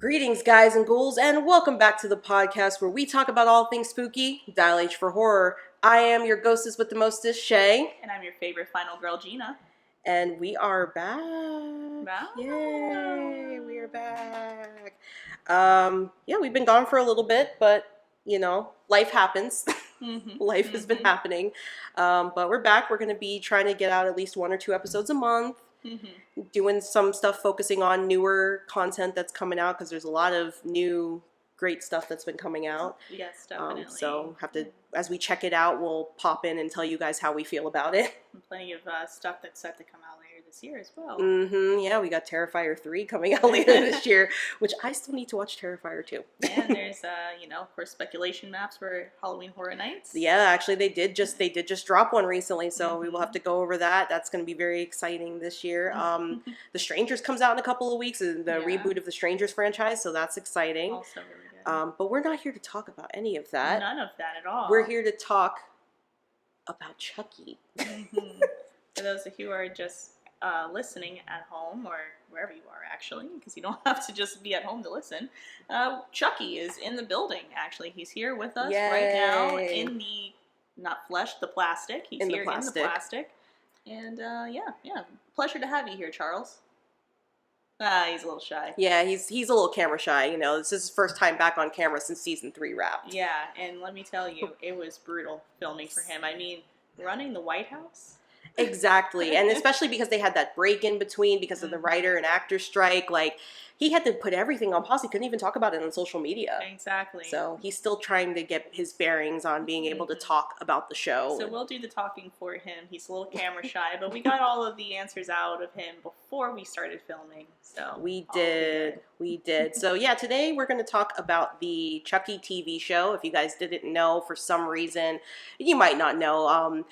Greetings, guys and ghouls, and welcome back to the podcast where we talk about all things spooky, Dial H for horror. I am your ghostess with the mostest, Shay. And I'm your favorite final girl, Gina. And we are back. Wow. Yay, we are back. We've been gone for a little bit, but, life happens. Life has been happening. But we're back. We're going to be trying to get out at least 1 or 2 episodes a month. Doing some stuff focusing on newer content that's coming out because there's a lot of new great stuff that's been coming out. Yes, definitely. So have to, as we check it out, we'll pop in and tell you guys how we feel about it. And plenty of stuff that's set to come out later this year as well. Yeah, we got Terrifier 3 coming out later this year, which I still need to watch Terrifier 2. And there's, of course, speculation maps for Halloween Horror Nights. Yeah, actually they did just drop one recently, so we will have to go over that. That's going to be very exciting this year. The Strangers comes out in a couple of weeks, the reboot of the Strangers franchise, so that's exciting. Also really good. But we're not here to talk about any of that. None of that at all. We're here to talk about Chucky. For those of you who are just listening at home or wherever you are, actually, because you don't have to just be at home to listen. Chucky is in the building, actually. He's here with us right now in the, not flesh, the plastic. He's here in the plastic. And pleasure to have you here, Charles. He's a little shy. Yeah, he's a little camera shy. This is his first time back on camera since season 3 wrapped. Yeah, and let me tell you, it was brutal filming for him. I mean, running the White House. Exactly, and especially because they had that break in between because of the writer and actor strike. Like, he had to put everything on pause. He couldn't even talk about it on social media. Exactly. So he's still trying to get his bearings on being able to talk about the show. So we'll do the talking for him. He's a little camera shy, but we got all of the answers out of him before we started filming. So we did. So yeah, today we're going to talk about the Chucky TV show. If you guys didn't know, for some reason, you might not know.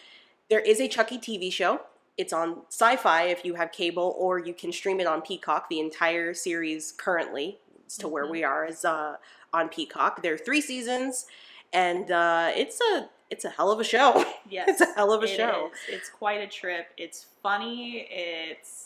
There is a Chucky TV show. It's on Syfy if you have cable, or you can stream it on Peacock. The entire series currently, as to where we are, is on Peacock. There are 3 seasons, and it's a hell of a show. Yes, it's a hell of a show. Is. It's quite a trip. It's funny. It's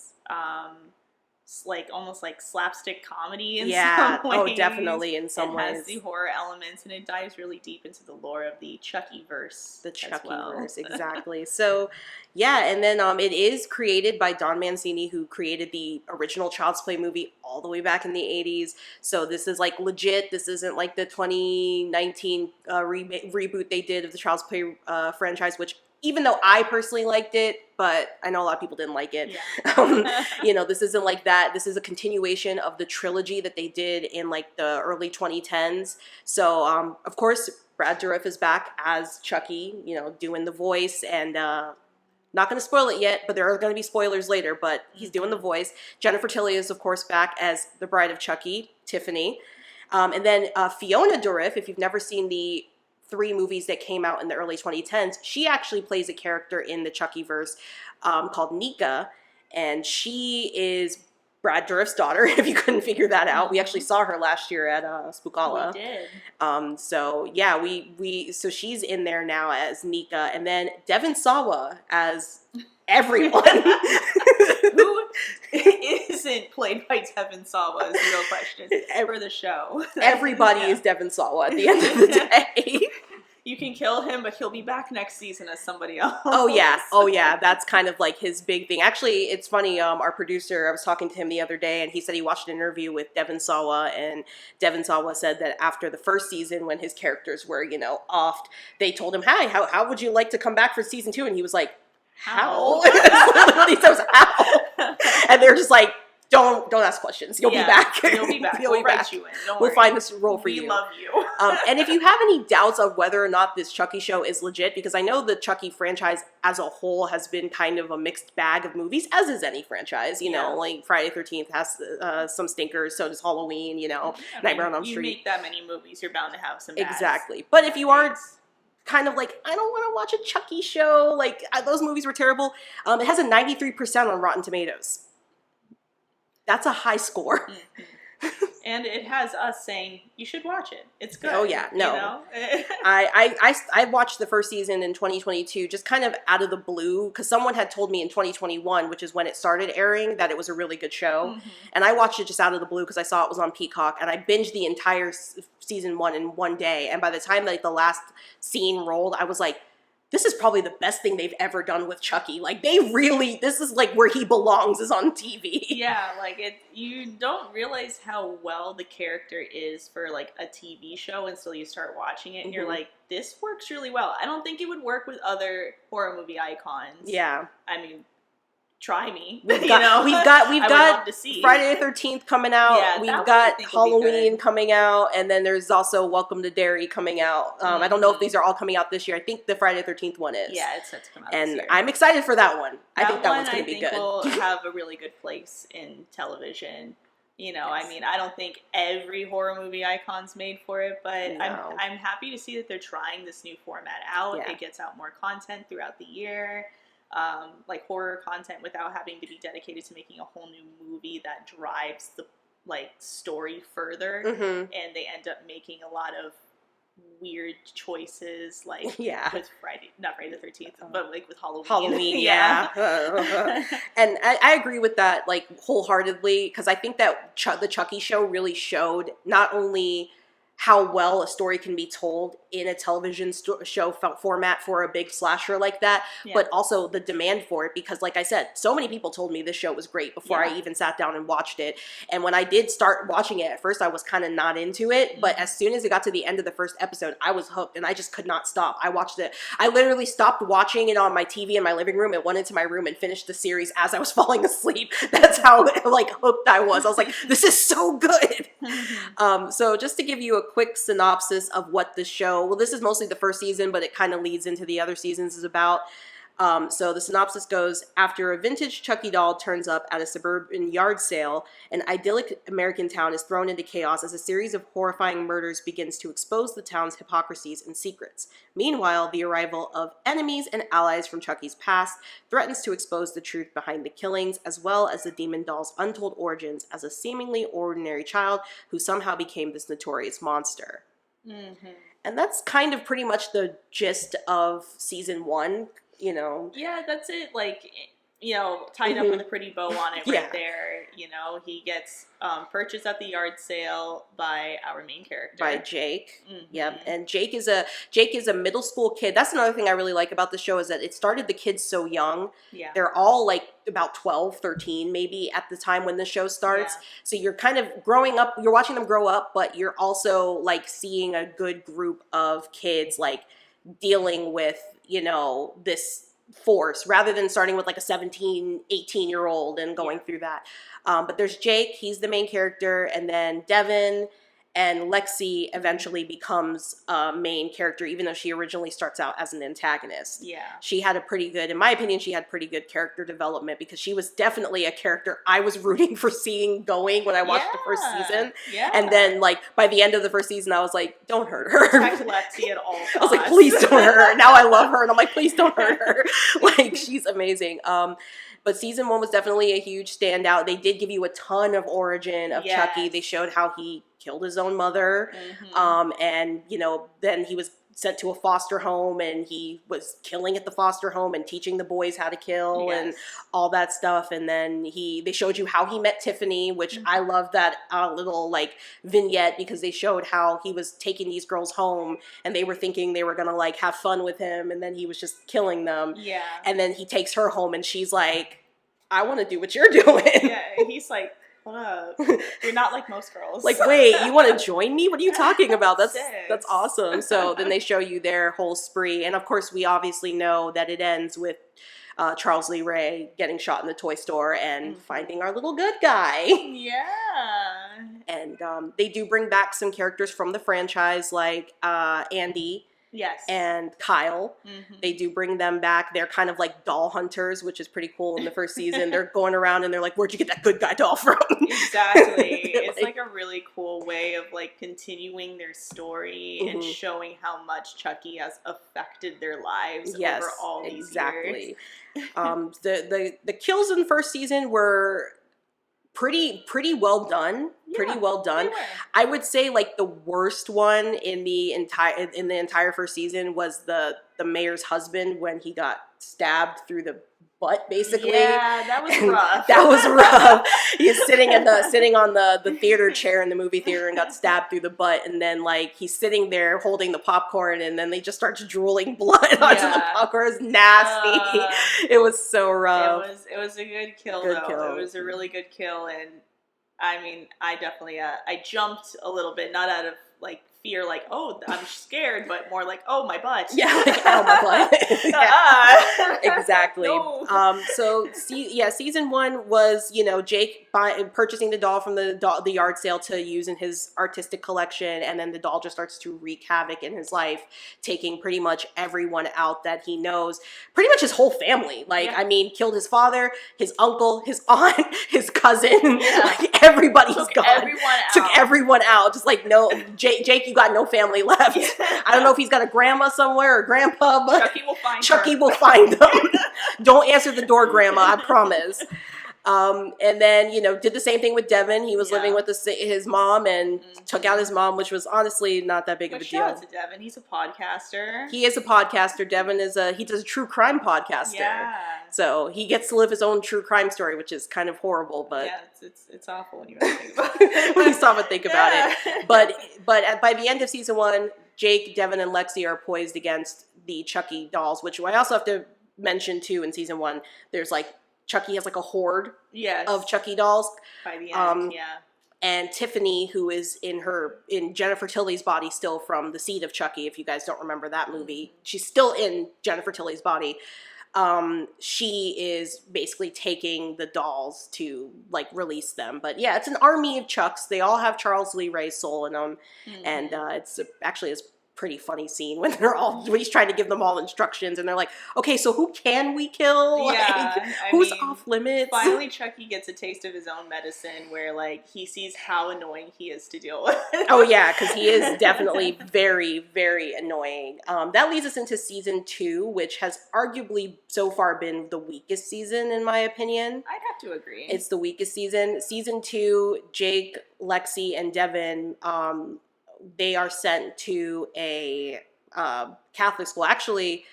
like almost like slapstick comedy in some ways. Oh, definitely in some ways. It has the horror elements, and it dives really deep into the lore of the Chucky-verse. The Chucky-verse, exactly. So, yeah, and then it is created by Don Mancini, who created the original Child's Play movie all the way back in the 80s. So this is like legit. This isn't like the 2019 reboot they did of the Child's Play franchise, which, even though I personally liked it, but I know a lot of people didn't like it. Yeah. This isn't like that. This is a continuation of the trilogy that they did in like the early 2010s. So, of course, Brad Dourif is back as Chucky, doing the voice, and not going to spoil it yet, but there are going to be spoilers later, but he's doing the voice. Jennifer Tilly is, of course, back as the Bride of Chucky, Tiffany. And then Fiona Dourif, if you've never seen the 3 movies that came out in the early 2010s, she actually plays a character in the Chucky-verse called Nika, and she is Brad Dourif's daughter, if you couldn't figure that out. We actually saw her last year at Spookala. We did. So she's in there now as Nika, and then Devon Sawa as everyone. Who isn't played by Devon Sawa is the real question for the show. Everybody is Devon Sawa at the end of the day. You can kill him, but he'll be back next season as somebody else. Oh yeah, that's kind of like his big thing. Actually, it's funny, our producer, I was talking to him the other day, and he said he watched an interview with Devon Sawa, and Devon Sawa said that after the first season, when his characters were, offed, they told him, "Hi, how would you like to come back for season 2?" And he was like, "How?" What he says, "How?" And they're just like, Don't ask questions. You'll be back. You'll be back. We'll write you in. Don't worry. We'll find this role for you. We love you. And if you have any doubts of whether or not this Chucky show is legit, because I know the Chucky franchise as a whole has been kind of a mixed bag of movies, as is any franchise. Like Friday the 13th has some stinkers, so does Halloween, Nightmare on Elm Street. You make that many movies, you're bound to have some bads. Exactly. But if you are kind of like, I don't want to watch a Chucky show, like those movies were terrible, it has a 93% on Rotten Tomatoes. That's a high score. And it has us saying, you should watch it. It's good. Oh, yeah. No. You know? I watched the first season in 2022 just kind of out of the blue because someone had told me in 2021, which is when it started airing, that it was a really good show. Mm-hmm. And I watched it just out of the blue because I saw it was on Peacock, and I binged the entire season 1 in one day. And by the time like the last scene rolled, I was like, this is probably the best thing they've ever done with Chucky. Like, this is like where he belongs, is on TV. Yeah, like you don't realize how well the character is for like a TV show until you start watching it and you're like, this works really well. I don't think it would work with other horror movie icons. Yeah. I mean, try me. We've got to see. Friday the 13th coming out. Yeah, we've got Halloween coming out, and then there's also Welcome to Derry coming out. I don't know if these are all coming out this year. I think the Friday the 13th one is. Yeah, it's set to come out and this year. I'm excited for that one. I think that one's going to be good. Will have a really good place in television. You know, yes. I mean, I don't think every horror movie icon's made for it, but no. I'm happy to see that they're trying this new format out. Yeah. It gets out more content throughout the year. Like horror content without having to be dedicated to making a whole new movie that drives the like story further, and they end up making a lot of weird choices, like with not Friday the 13th, but like with Halloween. Yeah. And I agree with that like wholeheartedly because I think that the Chucky show really showed not only how well a story can be told in a television show format for a big slasher like that, but also the demand for it because, like I said, so many people told me this show was great before I even sat down and watched it. And when I did start watching it, at first I was kind of not into it, but as soon as it got to the end of the first episode, I was hooked and I just could not stop. I watched it. I literally stopped watching it on my TV in my living room and went into my room and finished the series as I was falling asleep. That's how like hooked I was. I was like, this is so good. So just to give you a quick synopsis of what the show, well, this is mostly the first season, but it kind of leads into the other seasons is about. So the synopsis goes, after a vintage Chucky doll turns up at a suburban yard sale, an idyllic American town is thrown into chaos as a series of horrifying murders begins to expose the town's hypocrisies and secrets. Meanwhile, the arrival of enemies and allies from Chucky's past threatens to expose the truth behind the killings, as well as the demon doll's untold origins as a seemingly ordinary child who somehow became this notorious monster. And that's kind of pretty much the gist of season 1. You know. Yeah, that's it. Like, you know, tied up with a pretty bow on it right there. You know, he gets purchased at the yard sale by our main character. By Jake. Yep. And Jake is a middle school kid. That's another thing I really like about the show is that it started the kids so young. Yeah. They're all like about 12, 13 maybe at the time when the show starts. Yeah. So you're kind of growing up, you're watching them grow up, but you're also like seeing a good group of kids like dealing with, you know, this force rather than starting with like a 17, 18-year-old and going through that. But there's Jake, he's the main character, and then Devin and Lexi eventually becomes a main character, even though she originally starts out as an antagonist. Yeah. She had in my opinion, she had pretty good character development because she was definitely a character I was rooting for seeing going when I watched the first season. Yeah. And then, like, by the end of the first season, I was like, don't hurt her. Protect Lexi at all costs. I was like, please don't hurt her. Now I love her, and I'm like, please don't hurt her. Like, she's amazing. But season 1 was definitely a huge standout. They did give you a ton of origin of Chucky. They showed how he killed his own mother. And, you know, then he was sent to a foster home and he was killing at the foster home and teaching the boys how to kill and all that stuff. And then they showed you how he met Tiffany, which I love that little like vignette because they showed how he was taking these girls home and they were thinking they were going to like have fun with him. And then he was just killing them. Yeah. And then he takes her home and she's like, I want to do what you're doing. Yeah. He's like, what up? You're not like most girls. Like, wait, you want to join me? What are you talking about? That's awesome. So then they show you their whole spree. And of course, we obviously know that it ends with Charles Lee Ray getting shot in the toy store and finding our little good guy. Yeah. And they do bring back some characters from the franchise like Andy. Yes. And Kyle. They do bring them back. They're kind of like doll hunters, which is pretty cool in the first season. They're going around and they're like, where'd you get that good guy doll from? Exactly. It's like a really cool way of like continuing their story and showing how much Chucky has affected their lives over all these years. The kills in the first season were pretty well done. pretty well done. They were. I would say like the worst one in the entire first season was the mayor's husband when he got stabbed through the butt, basically. Yeah, that was rough. That was rough. He's sitting on the theater chair in the movie theater and got stabbed through the butt, and then like he's sitting there holding the popcorn, and then they just start drooling blood onto the popcorn. It's nasty. It was so rough. It was a good kill. It was a really good kill, and I mean, I definitely I jumped a little bit, not out of like fear, like, oh, I'm scared, but more like, oh, my butt. Yeah, like, oh, my butt. Exactly. No. Season 1 was, Jake purchasing the doll from the yard sale to use in his artistic collection, and then the doll just starts to wreak havoc in his life, taking pretty much everyone out that he knows, pretty much his whole family. Killed his father, his uncle, his aunt, his cousin. Yeah. Like, everybody's gone. Took everyone out. Just like, no, Jake, you got no family left. Yeah. I don't know if he's got a grandma somewhere or grandpa, but Chucky will find them. Don't answer the door, Grandma, I promise. And then, did the same thing with Devin. He was living with his mom and took out his mom, which was honestly not that big of a deal. Shout out to Devin. He's a podcaster. He is a podcaster. Devin he does a true crime podcaster. Yeah. So he gets to live his own true crime story, which is kind of horrible, but yeah, it's awful when you really think about it. When you stop and think about it. But by the end of season 1, Jake, Devin, and Lexi are poised against the Chucky dolls, which I also have to mention too. In season 1, there's like Chucky has like a horde of Chucky dolls. By the end, And Tiffany, who is in Jennifer Tilly's body still from The Seed of Chucky, if you guys don't remember that movie, she's still in Jennifer Tilly's body. She is basically taking the dolls to like release them. But yeah, it's an army of Chucks. They all have Charles Lee Ray's soul in them, and it's actually pretty funny scene when he's trying to give them all instructions, and they're like, okay, so who can we kill? Yeah, like, who's off limits? Finally, Chucky gets a taste of his own medicine, where like he sees how annoying he is to deal with. Oh yeah, because he is definitely very, very annoying. That leads us into season 2, which has arguably so far been the weakest season in my opinion. I'd have to agree. It's the weakest season. Season 2, Jake, Lexi, and Devin, they are sent to a Catholic school. Actually,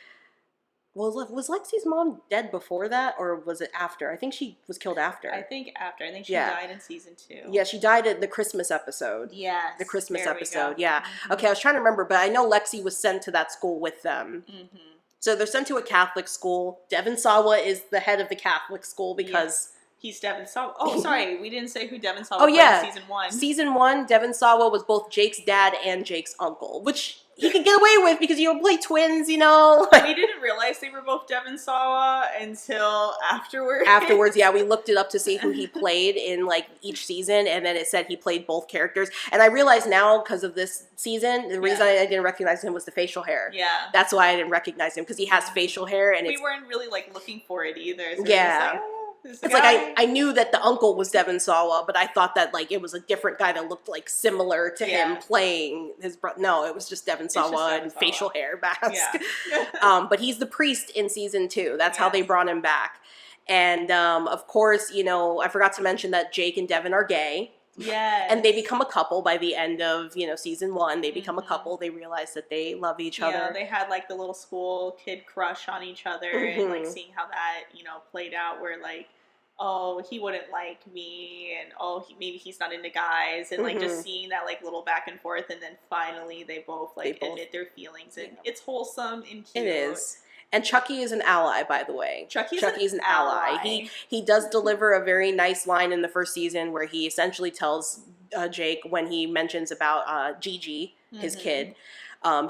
was Lexi's mom dead before that, or was it after? I think she was killed after. I think after. I think she died in season 2. Yeah, she died at the Christmas episode. Yes. The Christmas episode, yeah. Mm-hmm. Okay, I was trying to remember, but I know Lexi was sent to that school with them. Mm-hmm. So they're sent to a Catholic school. Devin Sawa is the head of the Catholic school because... He's Devin Sawa. Oh, sorry. We didn't say who Devin Sawa was in season 1. Season 1, Devin Sawa was both Jake's dad and Jake's uncle, which he could get away with because you don't play twins, We didn't realize they were both Devin Sawa until afterwards. Afterwards, yeah. We looked it up to see who he played in, like, each season, and then it said he played both characters. And I realize now, because of this season, the reason I didn't recognize him was the facial hair. Yeah. That's why I didn't recognize him, because he has facial hair. And we weren't really, like, looking for it either. So it's like I knew that the uncle was Devin Sawa, but I thought that like it was a different guy that looked like similar to him playing his brother. No, it was just Devin Sawa and facial hair mask. Yeah. But he's the priest in season 2. That's how they brought him back. And of course, I forgot to mention that Jake and Devin are gay. Yeah. And they become a couple by the end of, season 1. They become a couple. They realize that they love each other. Yeah, they had like the little school kid crush on each other, and like seeing how that, played out, where like, oh, he wouldn't like me, and maybe he's not into guys, and like just seeing that like little back and forth, and then finally they both admit their feelings, and it's wholesome and cute. It is. And Chucky is an ally, by the way. Chucky is an ally. He does deliver a very nice line in the first season where he essentially tells Jake, when he mentions about Gigi, his kid,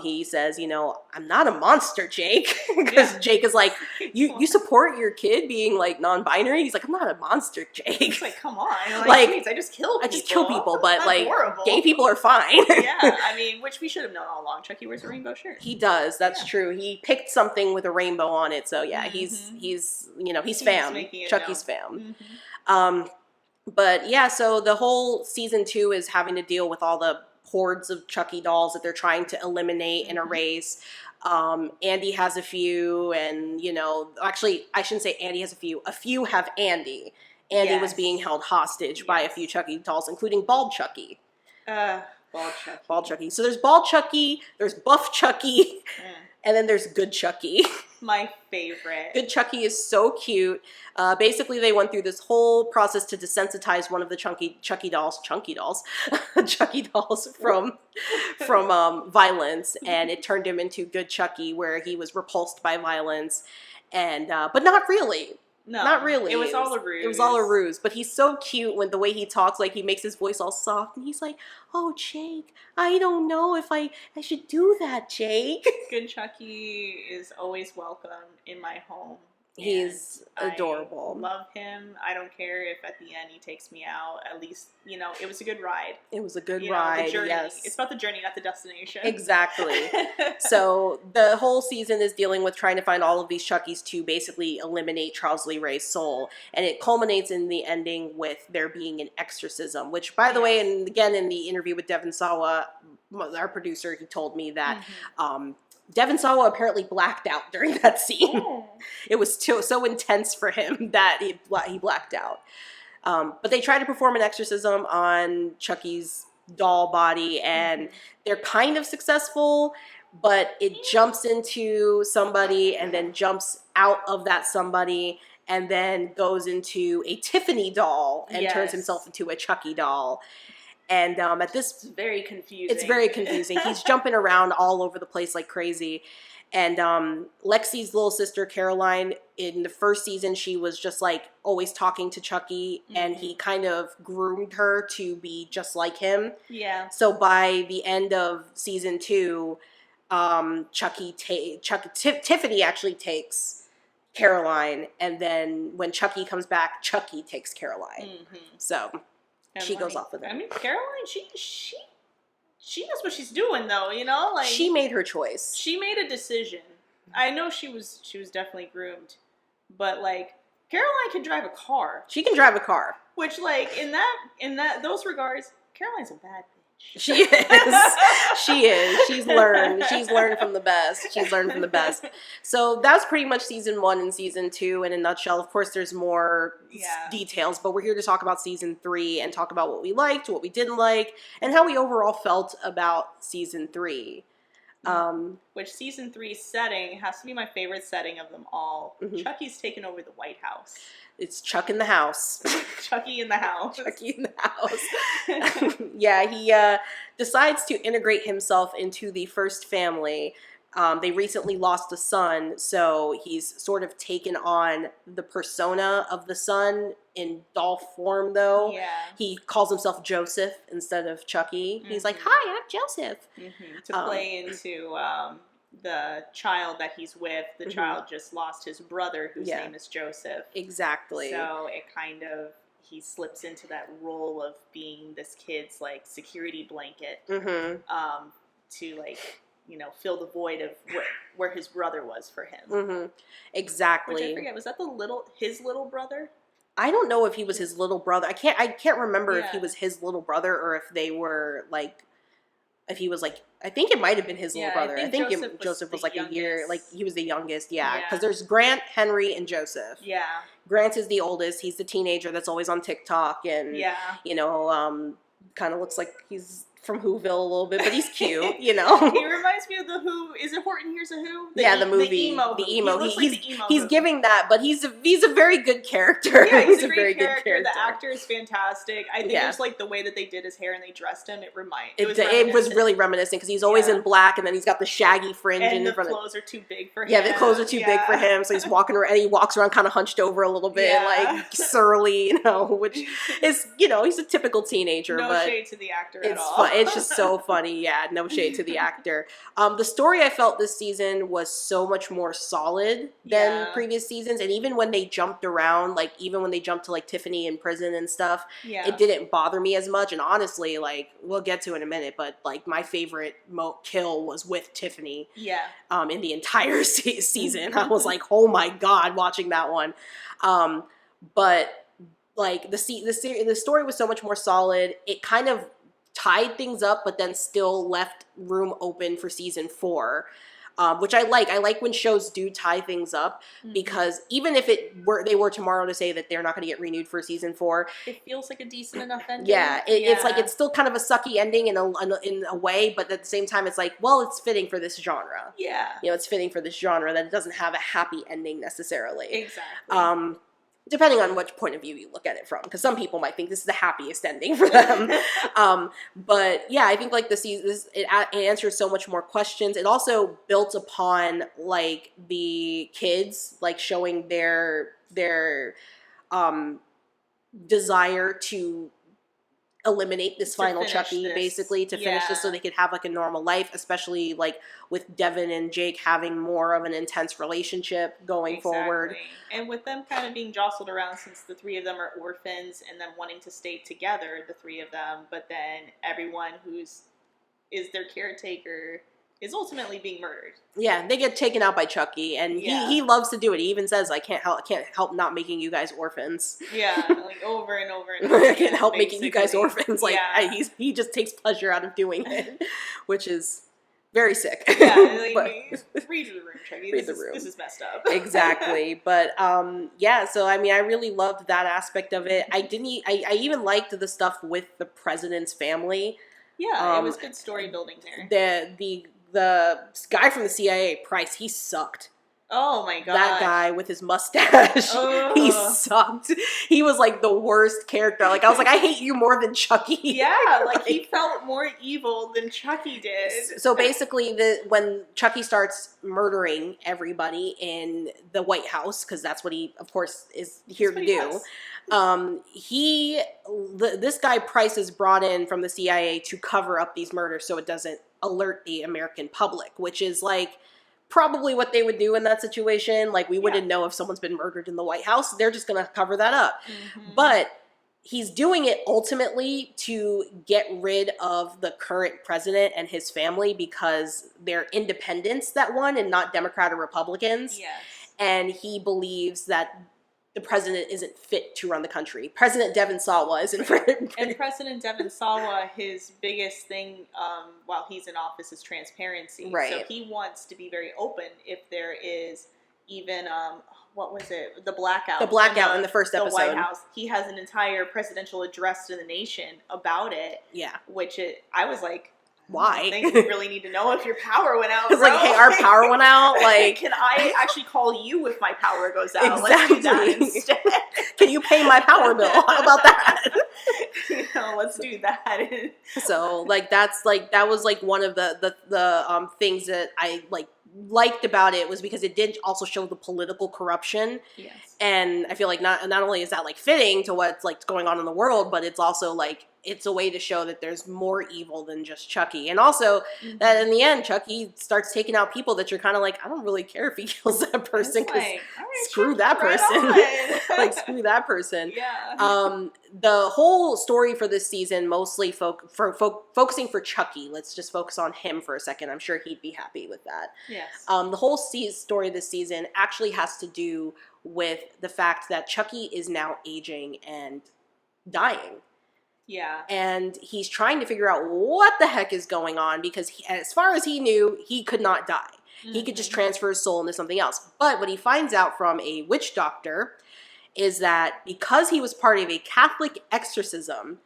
he says, I'm not a monster, Jake. Because Jake is like, you support your kid being like non-binary? He's like, I'm not a monster, Jake. He's like, come on. Like, geez, I just kill people. But like, horrible. Gay people are fine. Yeah, which we should have known all along. Chucky wears a rainbow shirt. He does. That's true. He picked something with a rainbow on it. So yeah, he's fam. Chucky's fam. But yeah, so the whole season 2 is having to deal with all the hordes of Chucky dolls that they're trying to eliminate and erase. Andy has a few, and actually I shouldn't say Andy has a few have Andy, Andy was being held hostage by a few Chucky dolls, including Bald Chucky. Bald Chucky. Bald Chucky. So there's Bald Chucky, there's Buff Chucky, and then there's Good Chucky. My favorite. Good Chucky is so cute. Basically, they went through this whole process to desensitize one of the Chucky dolls from violence, and it turned him into Good Chucky, where he was repulsed by violence, and but not really. No, not really. It was all a ruse. It was all a ruse. But he's so cute when the way he talks, like he makes his voice all soft, and he's like, "Oh, Jake, I don't know if I should do that, Jake." Good Chucky is always welcome in my home. He's adorable. I love him. I don't care if at the end he takes me out. At least, it was a good ride. It was a good ride, the journey. Yes. It's about the journey, not the destination. Exactly. So the whole season is dealing with trying to find all of these Chuckies to basically eliminate Charles Lee Ray's soul. And it culminates in the ending with there being an exorcism, which, by the way, and again, in the interview with Devon Sawa, our producer, he told me that Devon Sawa apparently blacked out during that scene. Oh. It was so intense for him that he blacked out. But they try to perform an exorcism on Chucky's doll body, and they're kind of successful, but it jumps into somebody and then jumps out of that somebody and then goes into a Tiffany doll and turns himself into a Chucky doll. And at this... It's very confusing. It's very confusing. He's jumping around all over the place like crazy. And Lexi's little sister, Caroline, in the first season, she was just like always talking to Chucky, and he kind of groomed her to be just like him. Yeah. So by the end of season 2, Tiffany actually takes Caroline, and then when Chucky comes back, Chucky takes Caroline. So... And she goes off with it. I mean, Caroline, she knows what she's doing, though. She made her choice. She made a decision. I know she was definitely groomed, but Caroline can drive a car. She can drive a car. Which, in those regards, Caroline's a bad bitch. She is. She is. She's learned from the best. So that's pretty much season 1 and season 2 in a nutshell. Of course, there's more details, but we're here to talk about season 3 and talk about what we liked, what we didn't like, and how we overall felt about season 3. Which season 3 setting has to be my favorite setting of them all. Chucky's taken over the White House. It's Chuck in the house. Chucky in the house. Chucky in the house. Yeah, he decides to integrate himself into the first family. They recently lost a son, so he's sort of taken on the persona of the son in doll form, though. Yeah. He calls himself Joseph instead of Chucky. He's like, "Hi, I'm Joseph." To play into the child that he's with, the child just lost his brother, whose name is Joseph. Exactly. So it kind of, he slips into that role of being this kid's security blanket to fill the void of where his brother was for him. Exactly. Which I forget, was that his little brother? I don't know if he was his little brother. I can't remember if he was his little brother or if they were if he was I think it might have been his little brother. I think Joseph was a year, he was the youngest. Yeah, because there's Grant, Henry, and Joseph. Yeah. Grant is the oldest. He's the teenager that's always on TikTok and kind of looks like he's from Whoville a little bit, but he's cute, He reminds me of the Who. Is it Horton Hears a Who? The movie. The emo. He's giving that, but he's a very good character. Yeah, he's a very good character. The actor is fantastic. I think it was the way that they did his hair and they dressed him. It was really reminiscent because he's always in black, and then he's got the shaggy fringe and in front of. The clothes are too big for him. Yeah, the clothes are too big for him, so he's walking around, and he walks around kind of hunched over a little bit, surly, which is, he's a typical teenager. No but shade to the actor at all. Fun. It's just so funny. Yeah, no shade to the actor. The story I felt this season was so much more solid than previous seasons, and even when they jumped around, even when they jumped to Tiffany in prison and stuff, it didn't bother me as much. And honestly, we'll get to it in a minute, but my favorite kill was with Tiffany. Yeah. In the entire season, I was like, oh my god, watching that one. But the story was so much more solid. It kind of tied things up, but then still left room open for season 4. which I like. I like when shows do tie things up because even if they were tomorrow to say that they're not going to get renewed for season 4, it feels like a decent enough ending. Yeah, it's like it's still kind of a sucky ending in a way, but at the same time, it's like, well, it's fitting for this genre. Yeah, it's fitting for this genre that it doesn't have a happy ending necessarily. Exactly. Depending on which point of view you look at it from, because some people might think this is the happiest ending for them. But yeah, I think like the season, it answers so much more questions. It also built upon like the kids, like showing their desire to eliminate this final Chucky, basically, to finish this so they could have like a normal life, especially like with Devin and Jake having more of an intense relationship going forward. And with them kind of being jostled around, since the 3 of them are orphans and them wanting to stay together, the 3 of them, but then everyone is their caretaker is ultimately being murdered. Yeah, they get taken out by Chucky, and he loves to do it. He even says, "I can't help not making you guys orphans." Yeah, like over and over and over. I can't help making you guys orphans. Like he just takes pleasure out of doing it, which is very sick. Yeah, like, read the room, Chucky. This is messed up. Exactly, but yeah. So I mean, I really loved that aspect of it. I even liked the stuff with the president's family. Yeah, it was good story building there. The guy from the CIA, Price, he sucked. Oh my god. That guy with his mustache, he sucked. He was like the worst character. Like I was like, I hate you more than Chucky. Yeah, like he felt more evil than Chucky did. So basically, when Chucky starts murdering everybody in the White House, because that's what he, of course, is here to do. This guy Price is brought in from the CIA to cover up these murders so it doesn't alert the American public, which is like probably what they would do in that situation. Like we wouldn't know if someone's been murdered in the White House. They're just going to cover that up. But he's doing it ultimately to get rid of the current president and his family because they're independents that won and not Democrat or Republicans. Yes. And he believes that the president isn't fit to run the country. President Devin Sawa isn't fit. And President Devin Sawa, his biggest thing while he's in office is transparency. Right. So he wants to be very open if there is even, what was it? The blackout. The blackout in the first episode. The White House. He has an entire presidential address to the nation about it. Yeah. Which I was like, why? I think you really need to know if your power went out. It's like, hey, our power went out. Like, can I actually call you if my power goes out? Exactly. Let's do that instead. Can you pay my power bill? How about that? Let's do that. So, like, that was like one of the things that I liked about it was because it did also show the political corruption. Yes. And I feel like not only is that like fitting to what's like going on in the world, but it's also like it's a way to show that there's more evil than just Chucky. And also that in the end, Chucky starts taking out people that you're kind of like, I don't really care if he kills that person because screw that person. Like, screw that person. Yeah. The whole story for this season mostly focusing for Chucky. Let's just focus on him for a second. I'm sure he'd be happy with that. Yes. The whole story this season actually has to do with the fact that Chucky is now aging and dying. Yeah. And he's trying to figure out what the heck is going on because as far as he knew, he could not die. Mm-hmm. He could just transfer his soul into something else. But what he finds out from a witch doctor is that because he was part of a Catholic exorcism,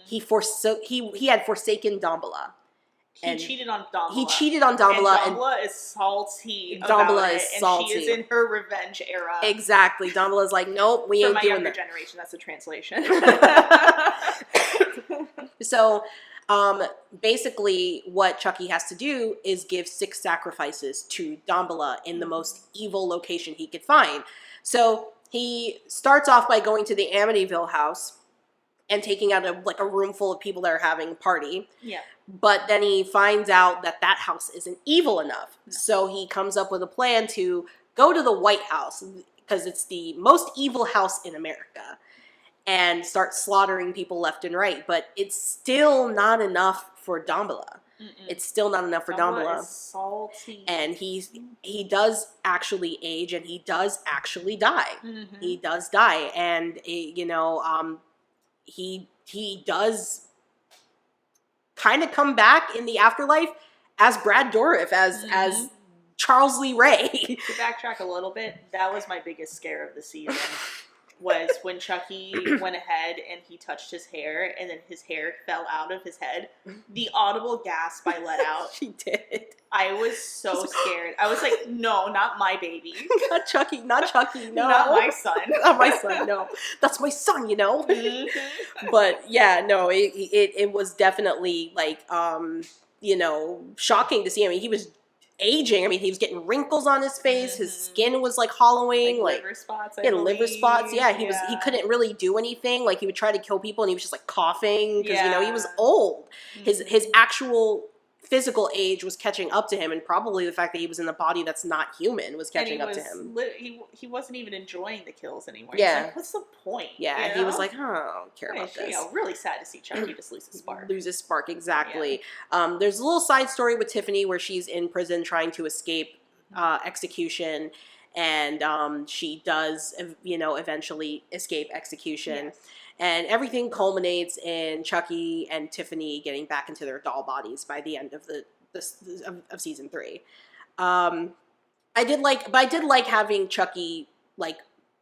he had forsaken Damballa. He cheated on Damballa. He cheated on Damballa. And Damballa is salty Damballa is salty. And she is in her revenge era. Exactly. Damballa's like, nope, we ain't doing that. For my younger generation, that's a translation. So, basically what Chucky has to do is give 6 sacrifices to Damballa in the most evil location he could find. So he starts off by going to the Amityville house and taking out a room full of people that are having a party. Yeah. But then he finds out that house isn't evil enough. No. So he comes up with a plan to go to the White House because it's the most evil house in America and start slaughtering people left and right. But it's still not enough for Damballa. It's still not enough for Damballa. Is salty. And he does actually age and he does actually die. Mm-hmm. He does die. And, he does kind of come back in the afterlife as Brad Dourif, as Charles Lee Ray. To backtrack a little bit, that was my biggest scare of the season. Was when Chucky went ahead and he touched his hair, and then his hair fell out of his head. The audible gasp I let out. She did. I was so scared. I was like, no, not my baby. Not Chucky, no. Not my son. Not my son, no. That's my son, Mm-hmm. But yeah, no, it was definitely like, shocking to see. I mean, he was aging. I mean, he was getting wrinkles on his face. His skin was like hollowing, like liver spots. He had liver spots. Yeah, he couldn't really do anything. Like he would try to kill people, and he was just like coughing because he was old. His actual physical age was catching up to him, and probably the fact that he was in a body that's not human was catching up to him. He wasn't even enjoying the kills anymore. Yeah. He's like, what's the point? Yeah, he was like, oh, I don't care about this. Really sad to see Chucky just lose his spark. Lose his spark, exactly. Yeah. There's a little side story with Tiffany where she's in prison trying to escape execution, and she does, eventually escape execution. Yes. And everything culminates in Chucky and Tiffany getting back into their doll bodies by the end of of season 3. I did like having Chucky like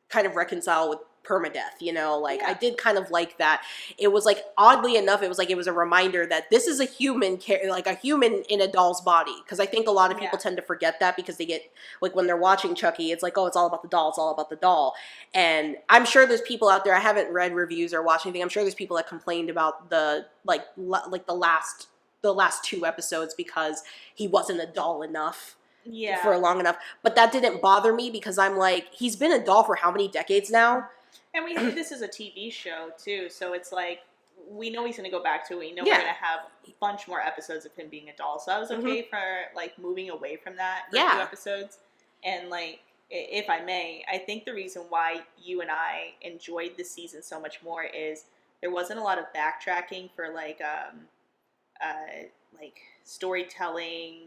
kind of reconcile with permadeath, I did kind of like that. It was like, oddly enough, it was a reminder that this is a human, like a human in a doll's body. Because I think a lot of people tend to forget that because they get, like when they're watching Chucky, it's like, oh, it's all about the doll, it's all about the doll. And I'm sure there's people out there, I haven't read reviews or watched anything, I'm sure there's people that complained about the last 2 episodes because he wasn't a doll enough. Yeah. For long enough. But that didn't bother me because I'm like, he's been a doll for how many decades now? And this is a TV show, too, so it's like, we know he's going to go back to it. We know we're going to have a bunch more episodes of him being a doll. So I was okay for, like, moving away from that for 2 episodes. And, like, if I may, I think the reason why you and I enjoyed this season so much more is there wasn't a lot of backtracking for, like storytelling.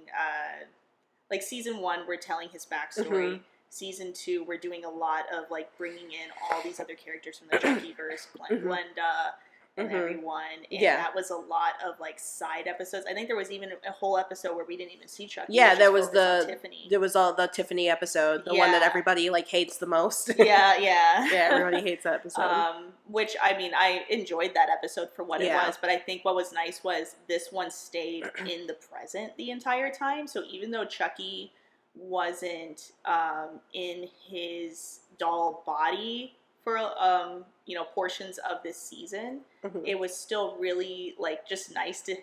Like, season 1, we're telling his backstory. Season 2, we're doing a lot of, like, bringing in all these other characters from the Chuckyverse, Glenda and everyone. And that was a lot of, like, side episodes. I think there was even a whole episode where we didn't even see Chucky. Yeah, there was the Tiffany episode, the one that everybody, like, hates the most. Yeah, everybody hates that episode. Which, I mean, I enjoyed that episode for what it was, but I think what was nice was this one stayed in the present the entire time. So even though Chucky wasn't in his doll body for portions of this season, it was still really like just nice to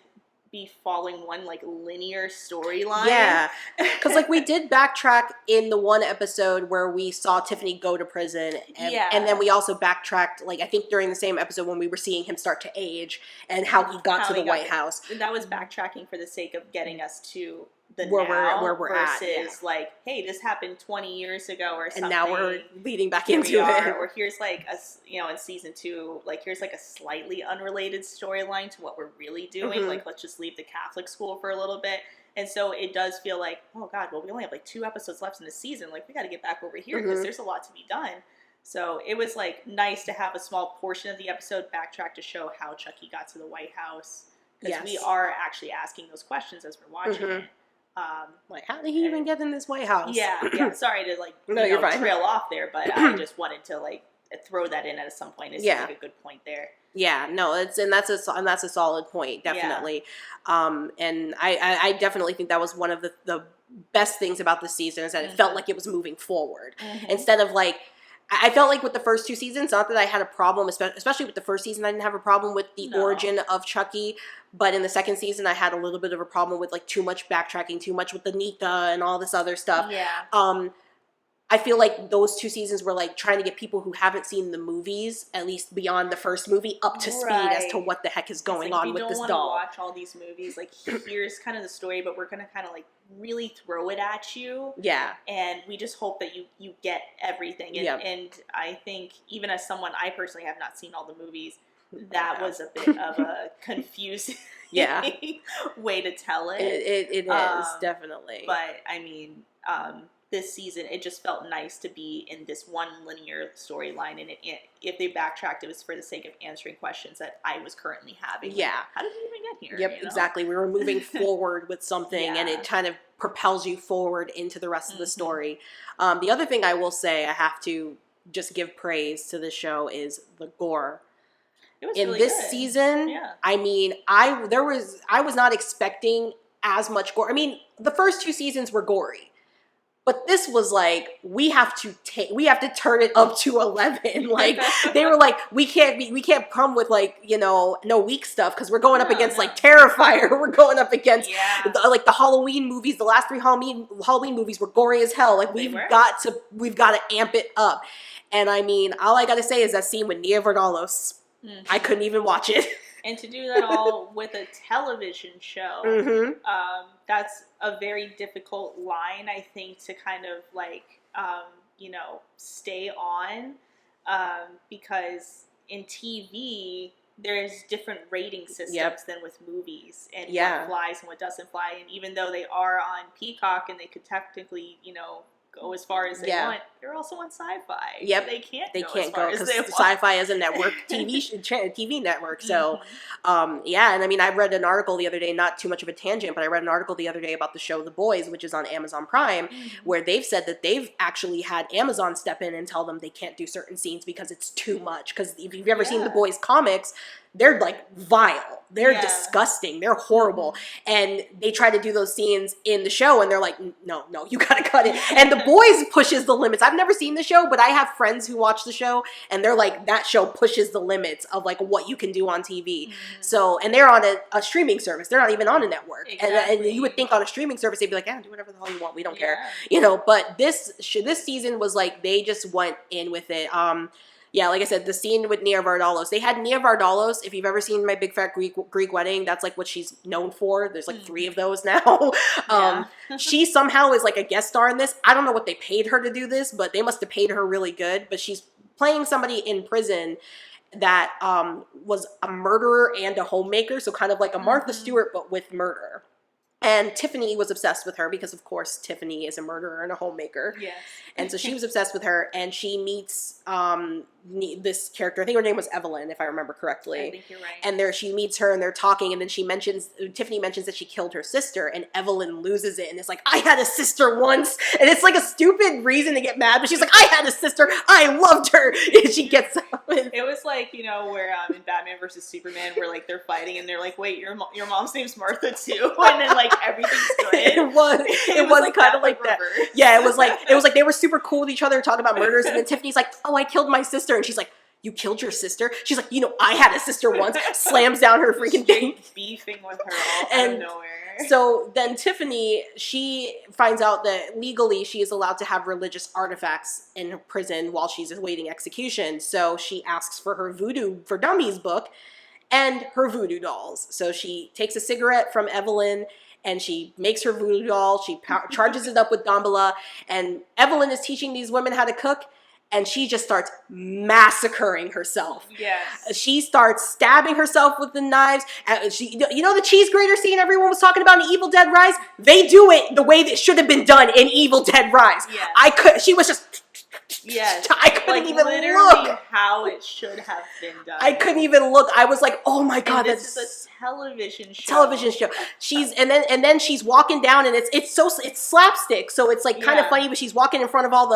be following one like linear storyline. Yeah, because like we did backtrack in the one episode where we saw Tiffany go to prison, and then we also backtracked, like I think during the same episode when we were seeing him start to age and how he got to the White House. That was backtracking for the sake of getting us to the where now we're versus at, like, hey, this happened 20 years ago or something, and now we're leading back into it. Or here's like in season 2, like here's like a slightly unrelated storyline to what we're really doing. Like, let's just leave the Catholic school for a little bit. And so it does feel like, oh God, well, we only have like 2 episodes left in the season. Like, we got to get back over here because there's a lot to be done. So it was like nice to have a small portion of the episode backtrack to show how Chucky got to the White House, because we are actually asking those questions as we're watching it. Like, how did he even get in this White House? Yeah. Sorry to like you're fine. Trail off there, but I just wanted to like throw that in at some point. It's like a good point there. Yeah, no, that's a solid point, definitely. And I definitely think that was one of the best things about this season, is that it felt like it was moving forward instead of like. I felt like with the first 2 seasons, not that I had a problem, especially with the first season, I didn't have a problem with the origin of Chucky, but in the second season, I had a little bit of a problem with like too much backtracking, too much with the Nika and all this other stuff. Yeah. I feel like those 2 seasons were like trying to get people who haven't seen the movies, at least beyond the first movie, up to speed as to what the heck is going on with this doll. You don't want to watch all these movies. Like, here's kind of the story, but we're going to kind of like really throw it at you. Yeah. And we just hope that you get everything. And I think even as someone, I personally have not seen all the movies, that was a bit of a confusing way to tell it. It is, definitely. But, I mean, this season, it just felt nice to be in this one linear storyline, and if they backtracked, it was for the sake of answering questions that I was currently having. Yeah. Like, how did we even get here? Yep, exactly. We were moving forward with something, and it kind of propels you forward into the rest of the story. The other thing I will say, I have to just give praise to the show, is the gore. It was In really this good. season, Yeah. I mean, I was not expecting as much gore. I mean, the first 2 seasons were gory. But this was like, we have to turn it up to 11. Like, they were like, we can't come with like, you know, no weak stuff, because we're going up against like Terrifier. We're going up against like the Halloween movies. The last 3 Halloween movies were gory as hell. Like, we've got to amp it up. And I mean, all I got to say is that scene with Nia Vardalos. I couldn't even watch it. And to do that all with a television show, that's a very difficult line, I think, to kind of like, you know, stay on, because in TV, there's different rating systems than with movies, and what flies and what doesn't fly. And even though they are on Peacock and they could technically, you know, go as far as they want, they're also on Syfy. Yep. So they can't go because Syfy is a network TV network. So, yeah. And I mean, I read an article the other day, not too much of a tangent, but I read an article the other day about the show The Boys, which is on Amazon Prime, where they've said that they've actually had Amazon step in and tell them they can't do certain scenes because it's too much. Because if you've ever seen The Boys comics, they're like vile. They're disgusting. They're horrible. And they try to do those scenes in the show and they're like, no, you gotta cut it. And The Boys pushes the limits. I've never seen the show, but I have friends who watch the show and they're like, that show pushes the limits of like what you can do on TV. So, and they're on a streaming service. They're not even on a network. And you would think on a streaming service, they'd be like, do whatever the hell you want. We don't care. You know, but this season was like, they just went in with it. Yeah, like I said, the scene with Nia Vardalos. They had Nia Vardalos. If you've ever seen My Big Fat Greek Wedding, that's like what she's known for. There's like 3 of those now. She somehow is like a guest star in this. I don't know what they paid her to do this, but they must have paid her really good. But she's playing somebody in prison that was a murderer and a homemaker. So kind of like a Martha Stewart, but with murder. And Tiffany was obsessed with her because, of course, Tiffany is a murderer and a homemaker. Yes. And so she was obsessed with her, and she meets this character. I think her name was Evelyn, if I remember correctly. I think you're right. And she meets her, and they're talking, and then Tiffany mentions that she killed her sister, and Evelyn loses it, and it's like, I had a sister once, and it's like a stupid reason to get mad, but she's like, I had a sister, I loved her, and she gets up. It was like, you know, where in Batman versus Superman, where like they're fighting, and they're like, wait, your mom's name's Martha too, and then like everything's good. It was like kind of like that. Yeah, it was like they were super cool with each other, talking about murders, and then Tiffany's like, oh, I killed my sister, and she's like, you killed your sister? She's like, you know, I had a sister once. Slams down her freaking thing. Beefing with her all out of nowhere. So then Tiffany, she finds out that legally she is allowed to have religious artifacts in her prison while she's awaiting execution. So she asks for her Voodoo for Dummies book and her voodoo dolls. So she takes a cigarette from Evelyn and she makes her voodoo doll. She charges it up with Damballa, and Evelyn is teaching these women how to cook. And she just starts massacring herself. Yes. She starts stabbing herself with the knives. You know the cheese grater scene everyone was talking about in Evil Dead Rise? They do it the way that should have been done in Evil Dead Rise. Yes. She was just... Yes. I couldn't even literally look. How it should have been done. I couldn't even look. I was like, oh my God, this is a television show. Television show. She's and then she's walking down and it's slapstick. So it's like kind of funny, but she's walking in front of all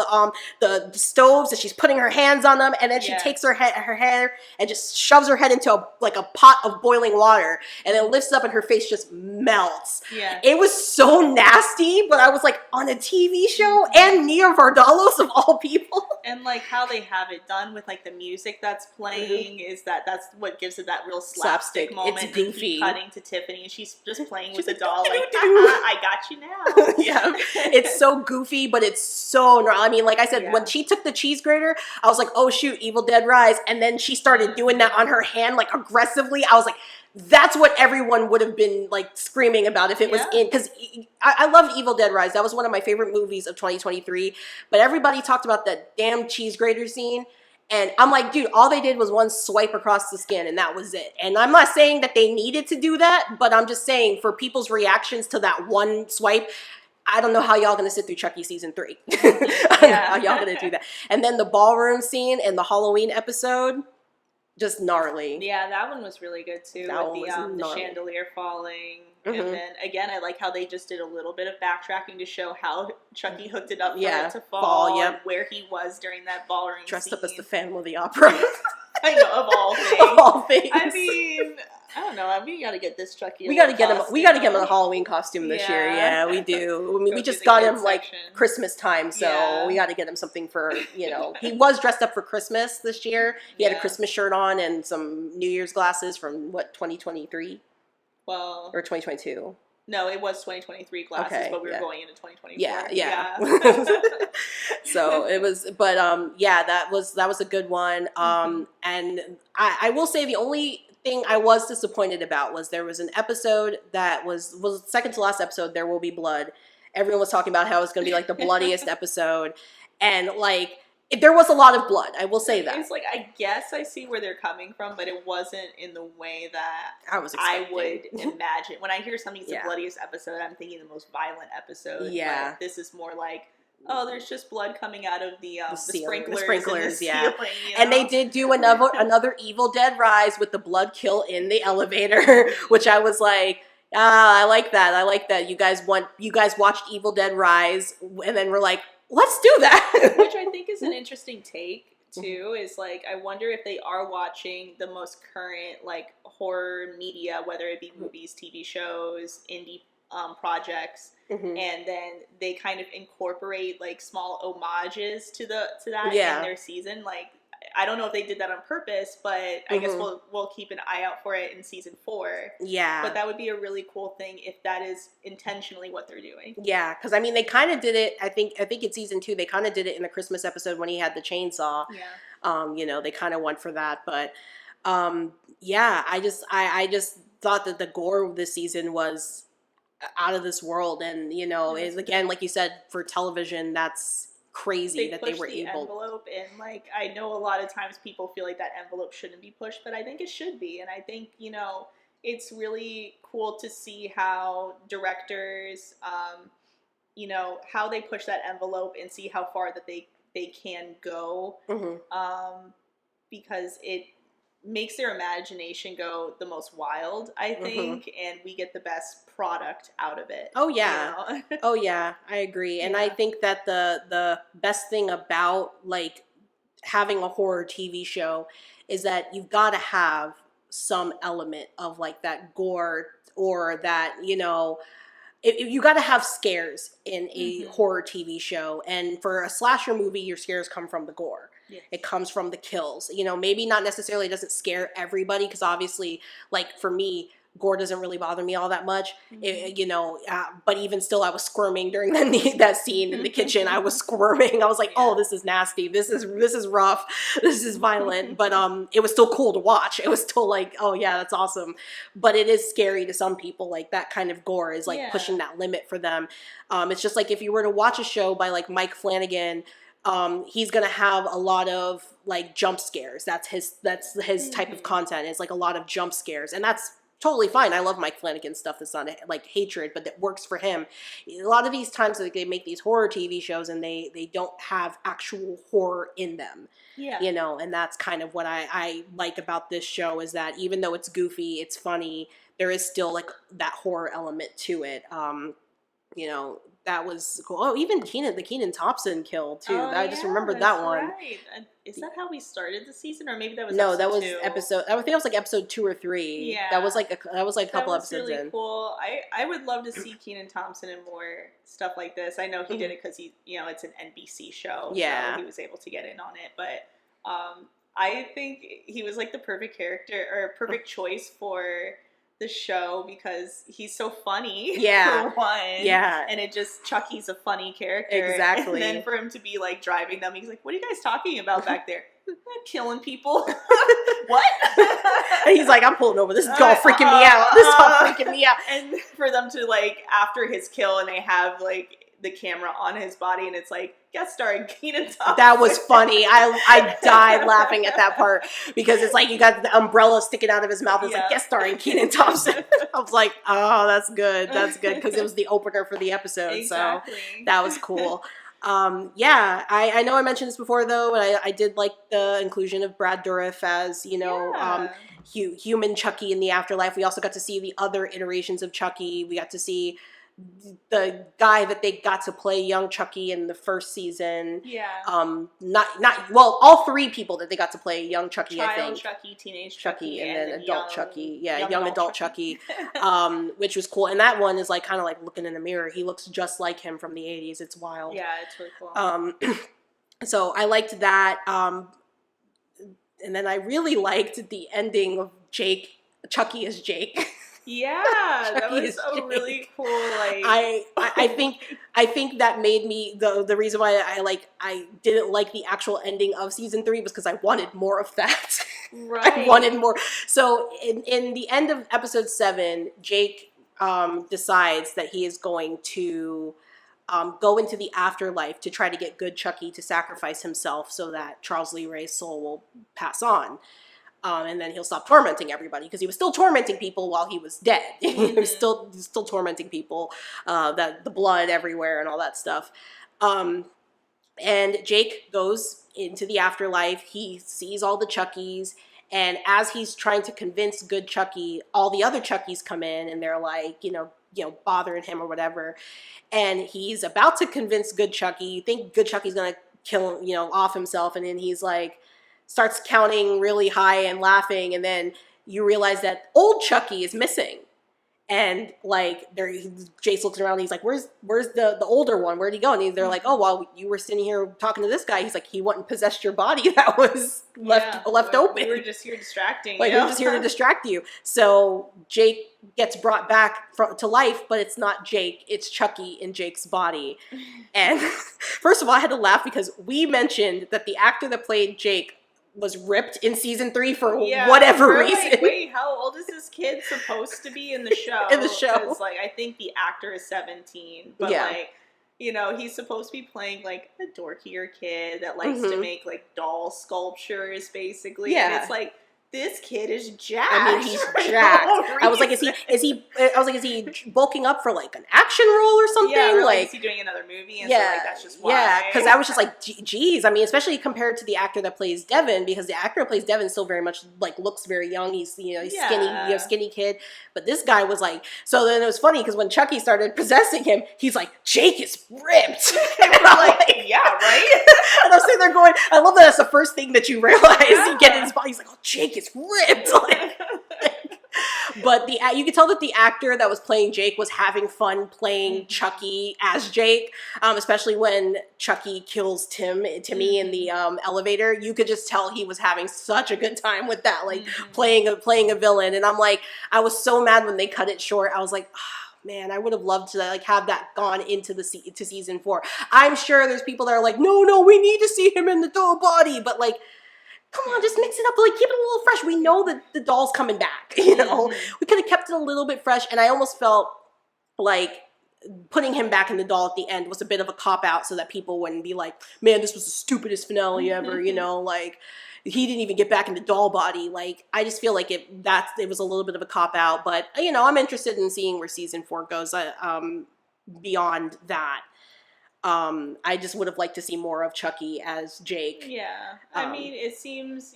the stoves and she's putting her hands on them, and then she takes her hair and just shoves her head into a pot of boiling water, and then lifts up and her face just melts. Yeah. It was so nasty, but I was like, on a TV show, and Nia Vardalos of all people. And like how they have it done with like the music that's playing is that's what gives it that real slapstick moment. It's goofy. Cutting to Tiffany and she's just playing with the doll like, I got you now. Yeah. It's so goofy, but it's so, I mean, like I said, when she took the cheese grater, I was like, oh shoot, Evil Dead Rise. And then she started doing that on her hand, like aggressively. I was like, that's what everyone would have been like screaming about if it was in, because I loved Evil Dead Rise. That was one of my favorite movies of 2023. But everybody talked about that damn cheese grater scene. And I'm like, dude, all they did was one swipe across the skin and that was it. And I'm not saying that they needed to do that, but I'm just saying for people's reactions to that one swipe, I don't know how y'all gonna sit through Chucky season 3. I don't know how y'all gonna do that. And then the ballroom scene in the Halloween episode, just gnarly. Yeah, that one was really good too. That With one was the gnarly. chandelier falling. Mhm. And then again, I like how they just did a little bit of backtracking to show how Chucky hooked it up for Yeah, it to fall, yep. and where he was during that ballroom Dressed scene. up as the Phantom of the Opera. I know, of all things. Of all things. I mean, I don't know. We gotta get this Chucky. We gotta get him. We gotta get him in a Halloween costume this year. Yeah. Yeah, we do. I mean, Go we through just the got kids him like section. Christmas time, so Yeah. we gotta get him something for, you know. He was dressed up for Christmas this year. He had a Yeah. Christmas shirt on and some New Year's glasses from what, 2023 Well, or 2022. no, it was 2023 glasses, Okay, but we were yeah. going into 2024. Yeah. So it was, but yeah, that was a good one. And I will say the only thing I was disappointed about was there was an episode that was second to last episode, There Will Be Blood. Everyone was talking about how it was going to be like the bloodiest episode, and like there was a lot of blood. I will say that. It's like, I guess I see where they're coming from, but it wasn't in the way that I was I expecting. would imagine. When I hear something's Yeah. the bloodiest episode, I'm thinking the most violent episode. Yeah. But this is more like, oh, there's just blood coming out of the ceiling. sprinklers. The sprinklers, in the yeah. ceiling, you And they know? did do another Evil Dead Rise with the blood kill in the elevator, which I was like, I like that. I like that. You guys watched Evil Dead Rise, and then we're like, let's do that. Which I think is an interesting take too, is like, I wonder if they are watching the most current like horror media, whether it be movies, TV shows, indie projects, Mhm. and then they kind of incorporate like small homages to that Yeah. in their season. Like, I don't know if they did that on purpose, but I guess Mhm. we'll keep an eye out for it in season 4. Yeah. But that would be a really cool thing if that is intentionally what they're doing. Yeah, because I mean, they kind of did it. I think in season 2, they kind of did it in the Christmas episode when he had the chainsaw. Yeah. You know, they kind of went for that, but yeah, I just thought that the gore this season was out of this world, and you know, is again, like you said, for television, that's crazy that they pushed were the able. envelope, and like, I know a lot of times people feel like that envelope shouldn't be pushed, but I think it should be. And I think, you know, it's really cool to see how directors, you know, how they push that envelope and see how far that they can go, because it makes their imagination go the most wild, I think, and we get the best product out of it. Oh yeah. You know? Oh yeah, I agree. And I think that the best thing about like having a horror TV show is that you've got to have some element of like that gore, or that, you know, you got to have scares in a horror TV show. And for a slasher movie, your scares come from the gore. Yes. It comes from the kills. You know, maybe not necessarily doesn't scare everybody, because obviously, like for me, gore doesn't really bother me all that much. You know, but even still, I was squirming during that scene in the kitchen. I was squirming. I was like, oh, this is nasty. This is rough. This is violent. But it was still cool to watch. It was still like, oh yeah, that's awesome. But it is scary to some people. Like that kind of gore is like pushing that limit for them. It's just like if you were to watch a show by like Mike Flanagan, he's gonna have a lot of like jump scares. That's his type of content, is like a lot of jump scares, and that's totally fine. I love Mike Flanagan stuff. That's not like hatred, but that works for him. A lot of these times, like, they make these horror TV shows and they don't have actual horror in them. Yeah. You know, and that's kind of what I like about this show, is that even though it's goofy, it's funny, there is still like that horror element to it. You know, that was cool. Oh, even the Kenan Thompson kill too. Oh, I just yeah, remembered that's that one. Right. Is that how we started the season, or maybe that was No, episode that was 2? episode. I think it was like episode 2 or 3. Yeah, that was like a couple that was episodes really in. cool. I would love to see Kenan Thompson in more stuff like this. I know he did it because it's an NBC show. Yeah, so he was able to get in on it. But I think he was like the perfect character, or perfect choice for the show, because he's so funny. Yeah. For one. Yeah. And Chucky's a funny character. Exactly. And then for him to be like driving them, he's like, "What are you guys talking about back there?" "Killing people." What? And he's like, "I'm pulling over. This is all freaking me out. This is all freaking me out." And for them to like, after his kill, and they have like the camera on his body, and it's like, guest starring Kenan Thompson. That was funny. I died laughing at that part, because it's like you got the umbrella sticking out of his mouth. It's like guest starring Kenan Thompson. I was like, oh, that's good. That's good, because it was the opener for the episode. Exactly. So that was cool. I know I mentioned this before though, and I did like the inclusion of Brad Dourif as human Chucky in the afterlife. We also got to see the other iterations of Chucky. We got to see the guy that they got to play young Chucky in the first season. Yeah. All three people that they got to play young Chucky. Child I think Chucky, teenage Chucky, and then adult Chucky. Yeah, young adult Chucky, which was cool. And that one is like kind of like looking in a mirror. He looks just like him from the 80s. It's wild. Yeah, it's really cool. So I liked that. And then I really liked the ending of Chucky as Jake. Yeah, that was a really cool, like... I think that made me the reason why I didn't like the actual ending of season 3 was because I wanted more of that. Right. I wanted more. So in the end of episode 7, Jake decides that he is going to go into the afterlife to try to get good Chucky to sacrifice himself so that Charles Lee Ray's soul will pass on. And then he'll stop tormenting everybody because he was still tormenting people while he was dead. He was still tormenting people, that the blood everywhere and all that stuff. And Jake goes into the afterlife. He sees all the Chuckies, and as he's trying to convince good Chucky, all the other Chuckies come in and they're like, bothering him or whatever. And he's about to convince good Chucky. You think good Chucky's gonna kill him, off himself, and then he's like, starts counting really high and laughing, and then you realize that old Chucky is missing. And like Jace looks around and he's like, where's the older one? Where'd he go? And they're like, oh, well, you were sitting here talking to this guy. He's like, he went and possessed your body that was left open. We were just here distracting you. Like, we're just here to distract you. So Jake gets brought back to life, but it's not Jake. It's Chucky in Jake's body. And first of all, I had to laugh because we mentioned that the actor that played Jake was ripped in season 3 for whatever reason. Like, wait, how old is this kid supposed to be in the show? In the show. Because, like, I think the actor is 17, but, he's supposed to be playing, like, a dorkier kid that likes to make, like, doll sculptures, basically. Yeah. And it's like, this kid is jacked. I mean, he's jacked. I was like, is he bulking up for like an action role or something? Yeah, or like, is he doing another movie? And so, like, that's just why. Yeah, because I was just like, geez. I mean, especially compared to the actor that plays Devin, because the actor that plays Devin still very much like looks very young. He's skinny, skinny kid. But this guy was like, so then it was funny because when Chucky started possessing him, he's like, Jake is ripped. And I'm like, yeah, right. And I'm sitting there going, I love that that's the first thing that you realize. You get in his body. He's like, oh, Jake is ripped. But you could tell that the actor that was playing Jake was having fun playing Chucky as Jake, especially when Chucky kills Timmy in the elevator. You could just tell he was having such a good time with that, like playing a villain. And I'm like, I was so mad when they cut it short. I was like, oh, man, I would have loved to like have that gone into to season 4. I'm sure there's people that are like, no, we need to see him in the doll body, but like, come on, just mix it up, like keep it a little fresh. We know that the doll's coming back, We could have kept it a little bit fresh, and I almost felt like putting him back in the doll at the end was a bit of a cop-out so that people wouldn't be like, man, this was the stupidest finale ever, like, he didn't even get back in the doll body. Like, I just feel like it was a little bit of a cop-out, but, I'm interested in seeing where season 4 goes beyond that. I just would have liked to see more of Chucky as Jake. Yeah. I mean, it seems,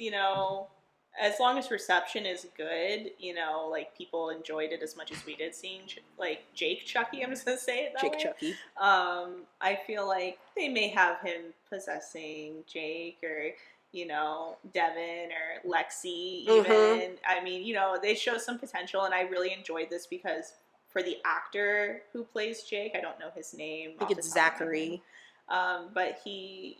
as long as reception is good, like people enjoyed it as much as we did seeing like Jake Chucky, I'm just going to say it that way. Jake Chucky. I feel like they may have him possessing Jake or, Devin or Lexi even. I mean, they show some potential, and I really enjoyed this because for the actor who plays Jake, I don't know his name. I think it's Zachary. But he,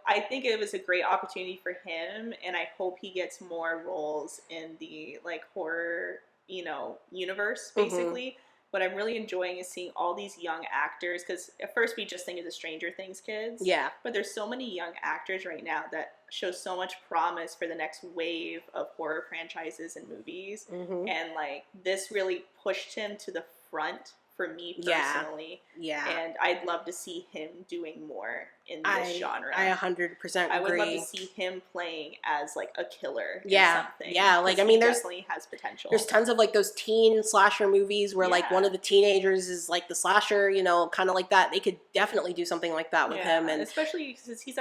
I think it was a great opportunity for him, and I hope he gets more roles in the like horror, universe basically. What I'm really enjoying is seeing all these young actors, because at first we just think of the Stranger Things kids. Yeah. But there's so many young actors right now that show so much promise for the next wave of horror franchises and movies. And like this really pushed him to the front for me Yeah. personally. Yeah. And I'd love to see him doing more in this genre. I 100% agree. I would love to see him playing as like a killer Yeah. in something. Yeah, like I mean he there's definitely has potential. there's tons of like those teen slasher movies where like one Yeah. of the teenagers is like the slasher, you know, kind of like that. They could definitely do something like that with him, and especially because he's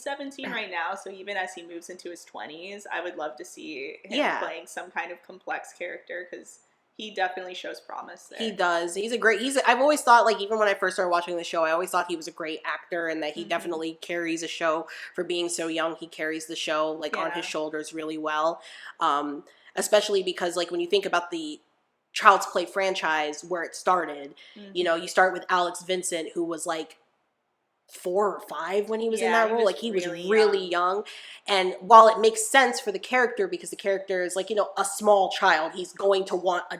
17 right now, so even as he moves into his 20s, I would love to see him playing some kind of complex character because he definitely shows promise there. He does. I've always thought, like, even when I first started watching the show, I always thought he was a great actor and that he definitely carries a show for being so young. He carries the show, like, on his shoulders really well. Especially because, like, when you think about the Child's Play franchise where it started, you know, you start with Alex Vincent, who was, like, 4 or 5 when he was in that role. Like, he was really young. And while it makes sense for the character, because the character is like, you know, a small child, he's going to want a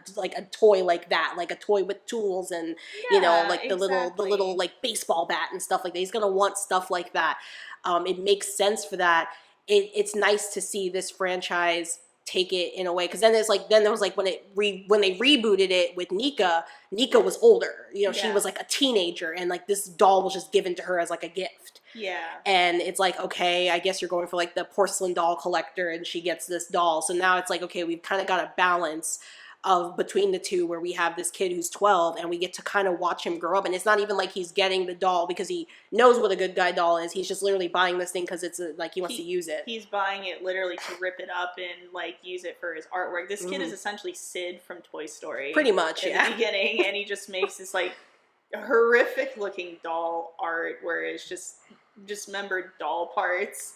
toy like that, like a toy with tools and, you know, like the little like baseball bat and stuff like that. He's going to want stuff like that. It makes sense for that. It's nice to see this franchise take it in a way, because then there was like when they rebooted it with Nika was older, you know, she was like a teenager, and like this doll was just given to her as like a gift. And it's like, okay, I guess you're going for like the porcelain doll collector and she gets this doll. So now it's like, okay, we've kind of got a balance of between the two where we have this kid who's 12 and we get to kind of watch him grow up. And it's not even like he's getting the doll because he knows what a good guy doll is. He's just literally buying this thing because it's like he wants to use it. He's buying it literally to rip it up and like use it for his artwork. This kid is essentially Sid from Toy Story. Pretty much, in the beginning, and he just makes this like horrific looking doll art where it's just dismembered doll parts.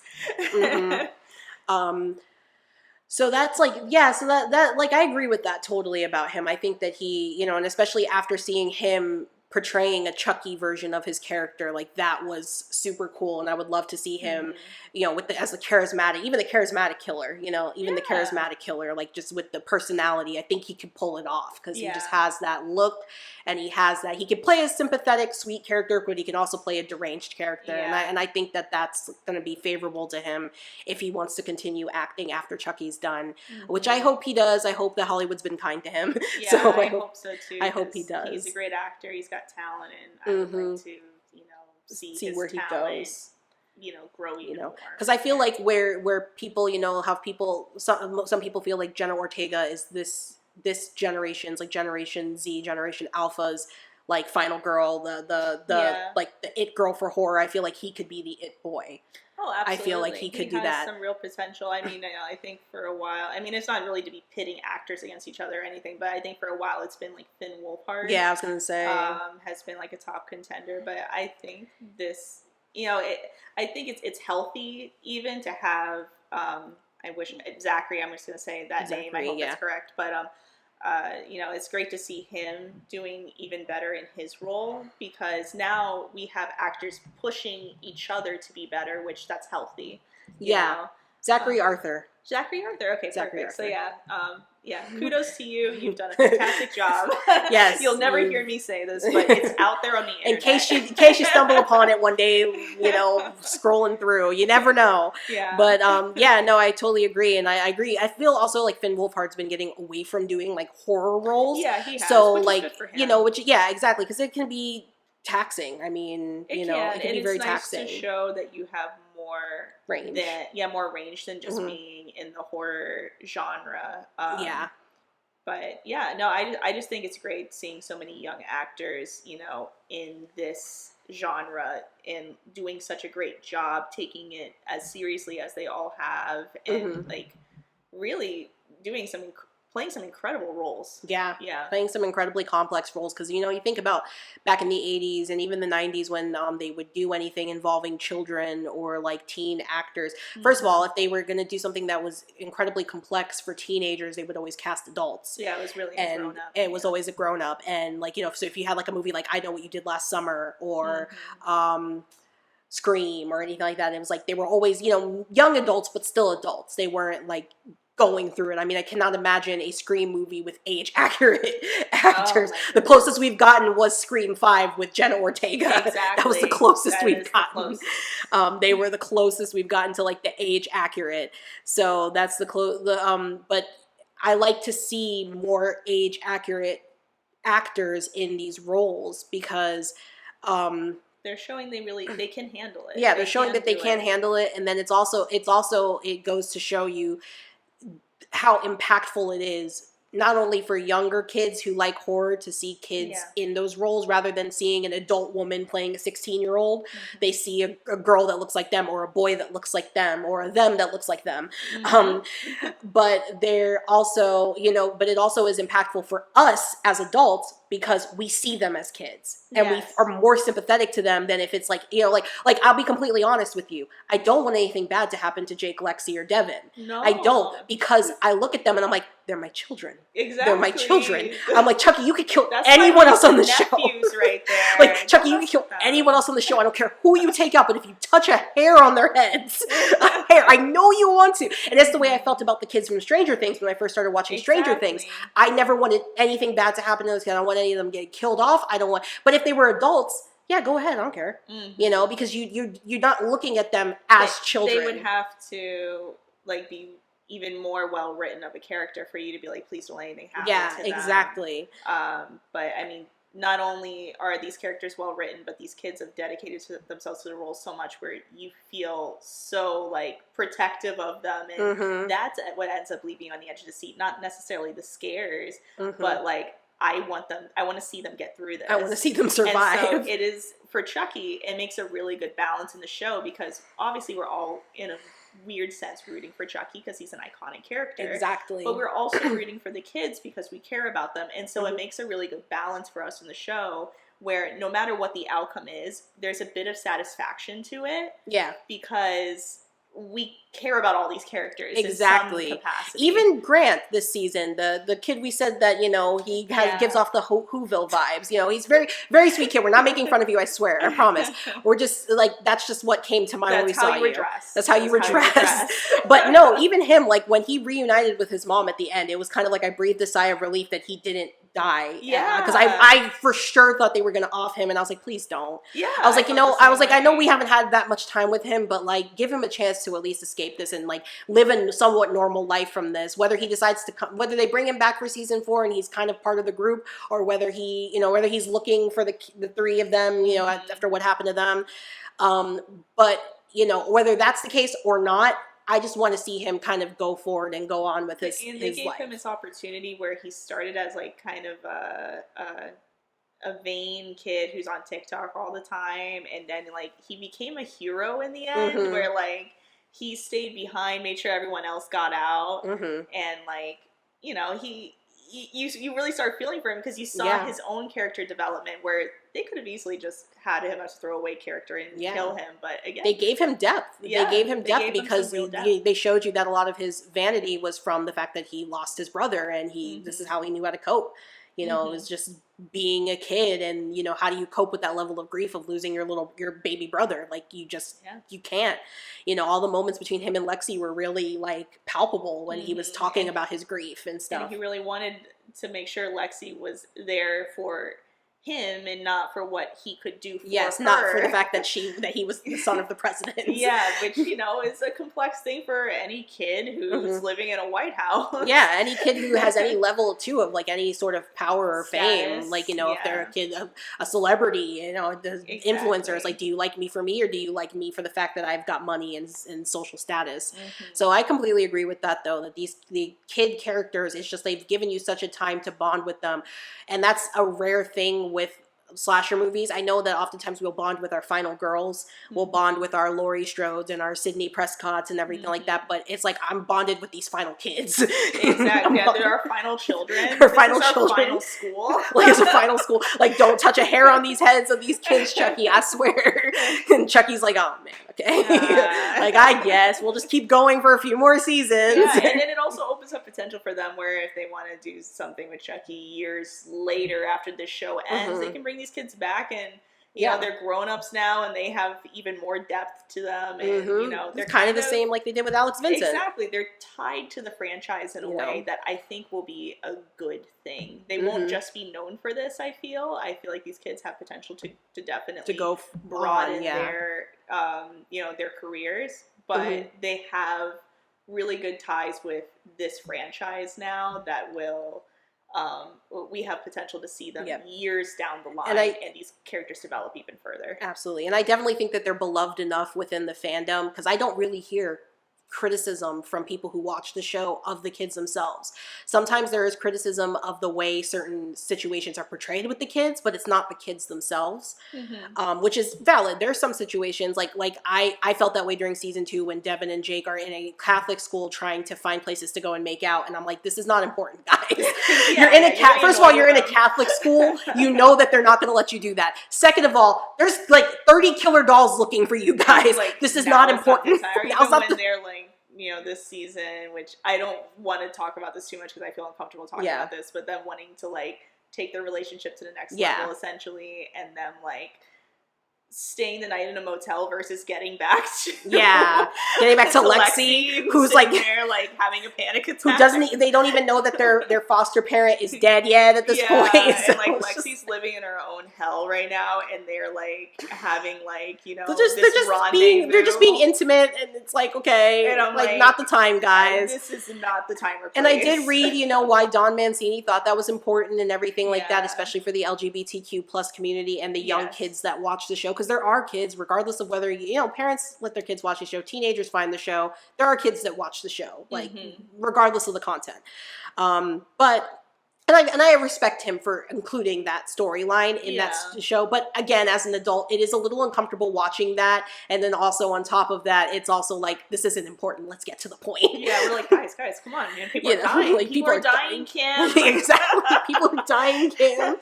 So that's like, yeah, so that like, I agree with that totally about him. I think that he, you know, and especially after seeing him portraying a Chucky version of his character, like that was super cool. And I would love to see him, you know, as the charismatic killer, you know, the charismatic killer, like just with the personality, I think he could pull it off because he just has that look, and he can play a sympathetic, sweet character, but he can also play a deranged character. And I think that that's going to be favorable to him if he wants to continue acting after Chucky's done, which I hope he does. I hope that Hollywood's been kind to him. So I hope so too. I hope he does. He's a great actor. He's got talent, and I would like to, you know, see his where he goes. You know, grow even more. Because I feel like where people, you know, some people feel like Jenna Ortega is this generation's, like Generation Z, Generation Alpha's, like final girl, the like the it girl for horror. I feel like he could be the it boy. Oh, absolutely. I feel like he could do that. Some real potential. I mean, I think for a while, I mean, it's not really to be pitting actors against each other or anything, but I think for a while it's been like Finn Wolfhard. Yeah, I was gonna say has been like a top contender, but I think this, you know, I think it's healthy even to have. I wish Zachary. I'm just gonna say that Zachary, name. I hope that's correct, but you know, it's great to see him doing even better in his role, because now we have actors pushing each other to be better, which that's healthy. You know? Zachary Arthur. Okay, Zachary perfect. Arthur. So kudos to you. You've done a fantastic job. Yes. You'll never hear me say this, but it's out there on the internet. In case you stumble upon it one day, you know, scrolling through, you never know. Yeah. But yeah, no, I totally agree, and I agree. I feel also like Finn Wolfhard's been getting away from doing like horror roles. Yeah, he has. So which like, is good for him. you know, exactly, because it can be taxing. I mean, it can be very taxing. It's nice to show that you have more range. More range than just being in the horror genre. But yeah, no, I just think it's great seeing so many young actors, you know, in this genre and doing such a great job, taking it as seriously as they all have, and like really playing some incredible roles. Yeah. Playing some incredibly complex roles, because, you know, you think about back in the 80s and even the 90s when they would do anything involving children or like teen actors. First of all, if they were going to do something that was incredibly complex for teenagers, they would always cast adults. Yeah, it was really grown up. It was always a grown up. And like, you know, so if you had like a movie like I Know What You Did Last Summer or Scream or anything like that, it was like they were always, you know, young adults but still adults. They weren't like going through it. I mean, I cannot imagine a Scream movie with age-accurate actors. The closest we've gotten was Scream 5 with Jenna Ortega. Exactly. That was the closest we've gotten. They were the closest we've gotten to like the age-accurate. So that's but I like to see more age-accurate actors in these roles because they're showing they can handle it. yeah, they're showing that they can handle it, and then it goes to show you how impactful it is, not only for younger kids who like horror to see kids in those roles rather than seeing an adult woman playing a 16-year-old. They see a girl that looks like them, or a boy that looks like them, or a them that looks like them. But they're also, but it also is impactful for us as adults because we see them as kids and we are more sympathetic to them than if it's like, like I'll be completely honest with you. I don't want anything bad to happen to Jake, Lexi, or Devin. No. I don't, because I look at them and I'm like, they're my children. Exactly. They're my children. I'm like, Chucky, you could kill anyone else on the show. Right there. Like, Chucky, you can kill anyone else on the show. I don't care who you take out, but if you touch a hair on their heads, a hair, I know you want to. And that's the way I felt about the kids from Stranger Things when I first started watching Stranger Things. I never wanted anything bad to happen to those kids. I don't want any of them getting killed off. But if they were adults, yeah, go ahead. I don't care. Because you're not looking at them as children. They would have to be even more well written of a character for you to be like, please don't let anything happen to them. Exactly. But I mean, not only are these characters well written, but these kids have dedicated themselves to the role so much where you feel so protective of them, and that's what ends up leaving you on the edge of the seat. Not necessarily the scares, but I want to see them get through this. I want to see them survive. And so it is, for Chucky, it makes a really good balance in the show because obviously we're all in a weird sense rooting for Chucky because he's an iconic character. Exactly. But we're also rooting for the kids because we care about them. And so it makes a really good balance for us in the show where no matter what the outcome is, there's a bit of satisfaction to it. Yeah. Because we care about all these characters exactly. in some capacity. Even Grant this season, the kid we said that he gives off the Whoville vibes. He's very very sweet kid. We're not making fun of you, I swear, I promise. We're just that's just what came to mind when we saw you. That's how you were dressed. But no, even him, when he reunited with his mom at the end, it was kind of like I breathed a sigh of relief that he didn't die. Yeah. Because I for sure thought they were going to off him, and I was like, please don't. Yeah. I was like, I know we haven't had that much time with him, but give him a chance to at least escape this and live a somewhat normal life from this. Whether he decides to come, whether they bring him back for season 4 and he's kind of part of the group, or whether whether he's looking for the 3 of them, after what happened to them. But whether that's the case or not, I just want to see him kind of go forward and go on with his life. And they gave him his opportunity where he started as kind of a vain kid who's on TikTok all the time, and then he became a hero in the end, where he stayed behind, made sure everyone else got out, and you really start feeling for him because you saw his own character development where they could have easily just had him as a throwaway character and kill him, but again, they gave him depth. They gave him depth because they showed you that a lot of his vanity was from the fact that he lost his brother, and this is how he knew how to cope. It was just being a kid, and how do you cope with that level of grief of losing your baby brother? You can't. All the moments between him and Lexi were really palpable when he was talking about his grief and stuff. And he really wanted to make sure Lexi was there for him and not for what he could do for her. Not for the fact that he was the son of the president. Which is a complex thing for any kid who's living in a White House. Any kid who has any level too of any sort of power or fame, if they're a kid, a celebrity, influencers, do you like me for me, or do you like me for the fact that I've got money and social status? So I completely agree with that, though, that the kid characters, it's just they've given you such a time to bond with them, and that's a rare thing with slasher movies. I know that oftentimes we'll bond with our final girls, we'll bond with our Laurie Strodes and our Sydney Prescotts and everything like that, but it's I'm bonded with these final kids. Exactly. They're our final children. Our final children. Final school. It's a final school. Don't touch a hair on these heads of these kids, Chucky, I swear. And Chucky's like, oh man, okay. I guess we'll just keep going for a few more seasons. Yeah, and then it also opens up potential for them where if they want to do something with Chucky years later after this show ends, they can bring these kids back, and they're grown-ups now, and they have even more depth to them, and they're kind of the same like they did with Alex Vincent. Exactly. They're tied to the franchise in a way that I think will be a good thing. They won't just be known for this. I feel like these kids have potential to definitely go broaden their their careers, but they have really good ties with this franchise now that will we have potential to see them Yep. years down the line, and these characters develop even further. Absolutely. And I definitely think that they're beloved enough within the fandom, because I don't really hear criticism from people who watch the show of the kids themselves. Sometimes there is criticism of the way certain situations are portrayed with the kids, but it's not the kids themselves, which is valid. There are some situations like I felt that way during season 2 when Devin and Jake are in a Catholic school trying to find places to go and make out, and I'm like, this is not important, guys. You're in a first of all, you're in a Catholic school. You know that they're not going to let you do that. Second of all, there's like 30 killer dolls looking for you guys. Like, this is not important. Now's not when they're like, you know, this season, which I don't want to talk about this too much because I feel uncomfortable talking about this, but them wanting to like take their relationship to the next level essentially, and them like staying the night in a motel versus getting back to getting back to Lexi, who's like there like having a panic attack, who doesn't, they don't even know that their foster parent is dead yet at this point. So and like Lexi's living in her own hell right now, and they're like having like, you know, they're just being intimate, and it's like, okay, and I'm like not the time, guys. This is not the time or place. And I did read, you know, why Don Mancini thought that was important and everything like that, especially for the LGBTQ plus community and the young kids that watch the show, because there are kids, regardless of whether, you know, parents let their kids watch the show, teenagers find the show, there are kids that watch the show, like regardless of the content. But I respect him for including that storyline in that show. But again, as an adult, it is a little uncomfortable watching that. And then also on top of that, it's also like, this isn't important. Let's get to the point. Yeah, we're like, guys, come on, man. People are dying. Like, people are dying, Kim. Exactly. People are dying, Kim.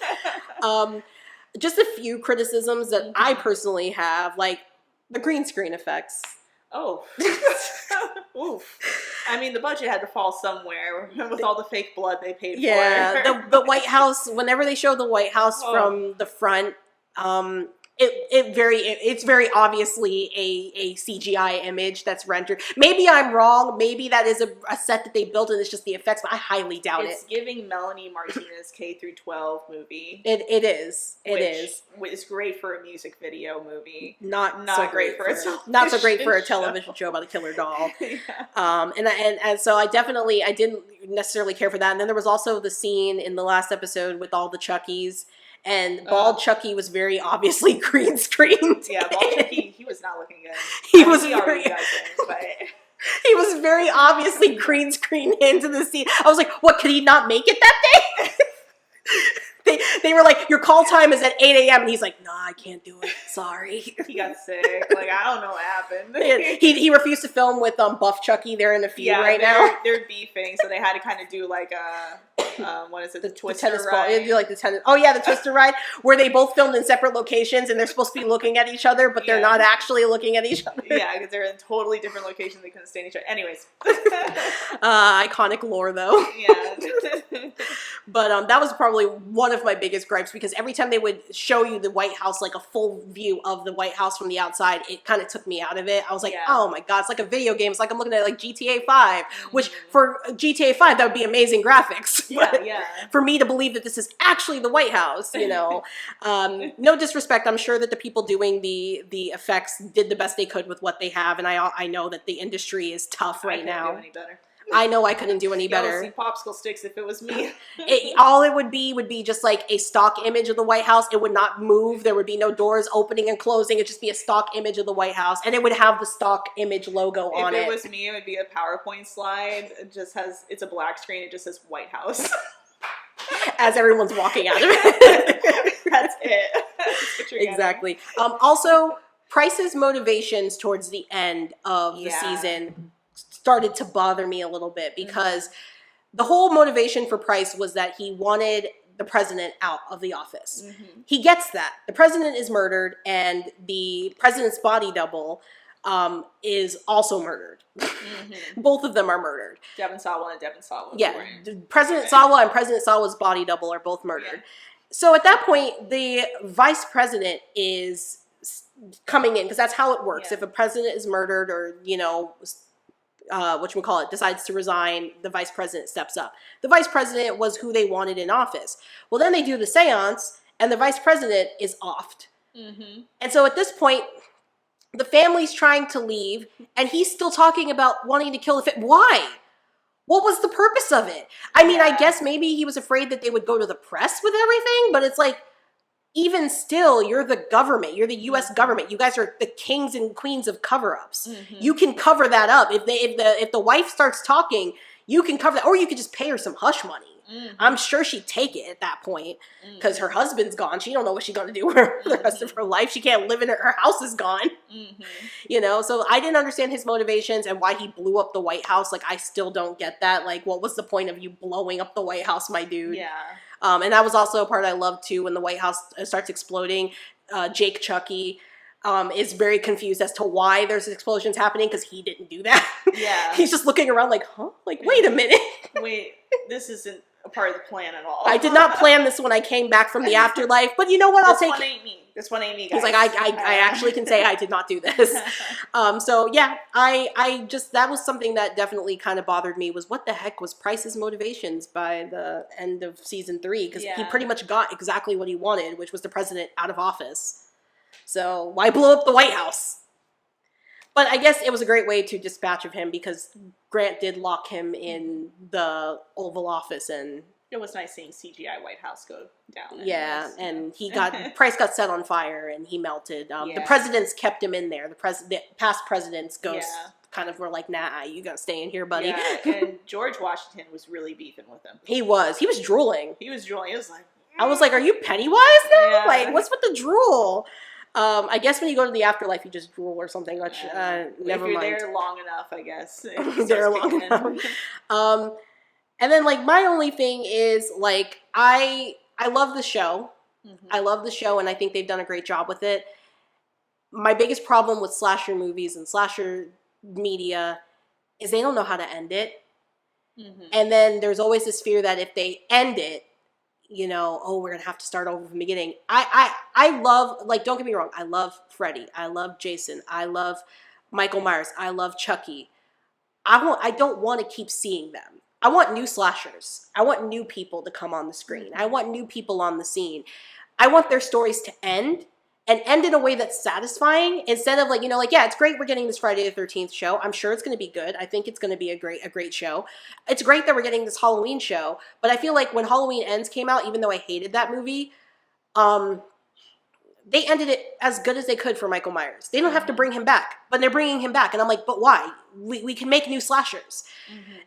Just a few criticisms that I personally have, like the green screen effects. Oh. Oof. I mean, the budget had to fall somewhere with all the fake blood they paid for. Yeah, the White House, whenever they show the White House from the front, it's very obviously a CGI image that's rendered. Maybe I'm wrong. Maybe that is a set that they built and it's just the effects, but I highly doubt it. It's giving Melanie Martinez K through 12 movie. It is. Which is great for a music video movie. Not so great for a television show about a killer doll. And so I didn't necessarily care for that. And then there was also the scene in the last episode with all the Chuckies. And Bald Chucky was very obviously green screened. Yeah, Bald Chucky, he was not looking good. He was very obviously green screened into the scene. I was like, what, could he not make it that day? They were like, your call time is at 8 a.m. And he's like, nah, I can't do it. Sorry. He got sick. Like, I don't know what happened. He refused to film with Buff Chucky. They're in a feud right now. They're beefing, so they had to kind of do like what is it? The Twister tennis ride. Ball. They do like the tennis. Oh yeah, the Twister ride, where they both filmed in separate locations and they're supposed to be looking at each other, but they're not actually looking at each other. Yeah, because they're in totally different locations. They couldn't stand each other. Anyways. Iconic lore though. Yeah. But that was probably one of my biggest gripes, because every time they would show you the White House, like a full view of the White House from the outside, it kind of took me out of it. I was like, oh my god, it's like a video game. It's like I'm looking at like GTA 5, which for GTA 5 that would be amazing graphics. But for me to believe that this is actually the White House, you know, no disrespect. I'm sure that the people doing the effects did the best they could with what they have, and I know that the industry is tough right now. Do any better. I know I couldn't do any better. See popsicle sticks if it was me. All it would be just like a stock image of the White House. It would not move. There would be no doors opening and closing. It'd just be a stock image of the White House, and it would have the stock image logo on it. If it was me, it would be a PowerPoint slide. It's a black screen. It just says White House. As everyone's walking out of it. That's it. That's exactly. Also, Price's motivations towards the end of the season started to bother me a little bit, because the whole motivation for Price was that he wanted the president out of the office. He gets that. The president is murdered, and the president's body double is also murdered. Both of them are murdered. Devin Sawa and Devin Sawa. Yeah, President Sawa and President Sawa's body double are both murdered. Yeah. So at that point, the vice president is coming in, because that's how it works. If a president is murdered, or, you know, whatchamacallit, decides to resign, the vice president steps up. The vice president was who they wanted in office. Well, then they do the seance, and the vice president is offed. And so at this point, the family's trying to leave, and he's still talking about wanting to kill the Why? what was the purpose of it? I mean, I Yeah. guess maybe he was afraid that they would go to the press with everything, but it's like, even still, you're the government. You're the U.S. government. You guys are the kings and queens of cover-ups. You can cover that up. If the wife starts talking, you can cover that, or you could just pay her some hush money. I'm sure she'd take it at that point because her husband's gone. She don't know what she's gonna do with the rest of her life. She can't live in it. Her house is gone. You know, so I didn't understand his motivations and why he blew up the White House. Like, I still don't get that. Like, what was the point of you blowing up the White House, my dude? Yeah. And that was also a part I loved too when the White House starts exploding. Jake Chucky is very confused as to why there's explosions happening because he didn't do that. Yeah. He's just looking around like, huh? Like, wait a minute. Wait, this isn't a part of the plan at all. I did not plan this when I came back from the afterlife, but you know what? I'll take This one ain't me. This one ain't me, guys. He's like, I actually can say I did not do this. So yeah, I just, that was something that definitely kind of bothered me, was what the heck was Price's motivations by the end of season 3? Because he pretty much got exactly what he wanted, which was the president out of office. So why blow up the White House? But I guess it was a great way to dispatch of him because Grant did lock him in the Oval Office, and it was nice seeing CGI White House go down. Yeah, and he Price got set on fire and he melted. The presidents kept him in there. The past presidents, ghosts, kind of were like, nah, you gotta stay in here, buddy. Yeah, and George Washington was really beefing with him. He was drooling. He was drooling. He was like, I was like, are you Pennywise now? Yeah. Like, what's with the drool? I guess when you go to the afterlife, you just drool or something. Which never mind. If you're there long enough, I guess. There long enough. And then, like, my only thing is, like, I love the show. I love the show, and I think they've done a great job with it. My biggest problem with slasher movies and slasher media is they don't know how to end it. And then there's always this fear that if they end it, you know, oh, we're gonna have to start over from the beginning. I love, like, don't get me wrong, I love Freddy, I love Jason, I love Michael Myers, I love Chucky. I don't want to keep seeing them. I want new slashers. I want new people to come on the screen. I want new people on the scene. I want their stories to end, and end in a way that's satisfying, instead of, like, you know, like, yeah, it's great we're getting this Friday the 13th show. I'm sure it's going to be good. I think it's going to be a great show. It's great that we're getting this Halloween show, but I feel like when Halloween Ends came out, even though I hated that movie, they ended it as good as they could for Michael Myers. They don't have to bring him back, but they're bringing him back. And I'm like, but why? We can make new slashers.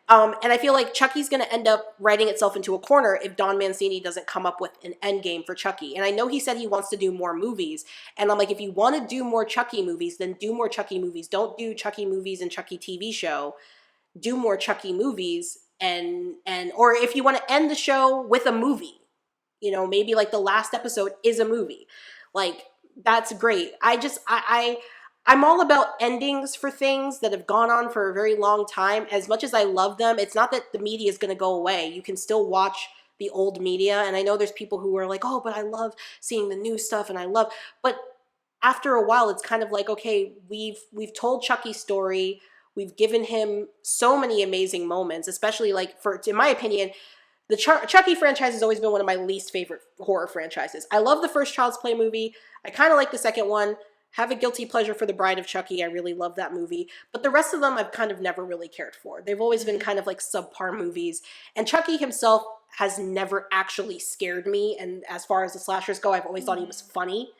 And I feel like Chucky's going to end up writing itself into a corner if Don Mancini doesn't come up with an end game for Chucky. And I know he said he wants to do more movies. And I'm like, if you want to do more Chucky movies, then do more Chucky movies. Don't do Chucky movies and Chucky TV show. Do more Chucky movies. Or if you want to end the show with a movie, you know, maybe like the last episode is a movie. Like, that's great. I'm all about endings for things that have gone on for a very long time. As much as I love them, it's not that the media is going to go away. You can still watch the old media. And I know there's people who are like, oh, but I love seeing the new stuff but after a while, it's kind of like, okay, we've told Chucky's story. We've given him so many amazing moments, especially, like, in my opinion, the Chucky franchise has always been one of my least favorite horror franchises. I love the first Child's Play movie. I kind of like the second one. Have a guilty pleasure for The Bride of Chucky. I really love that movie. But the rest of them I've kind of never really cared for. They've always been kind of like subpar movies. And Chucky himself has never actually scared me. And as far as the slashers go, I've always thought he was funny.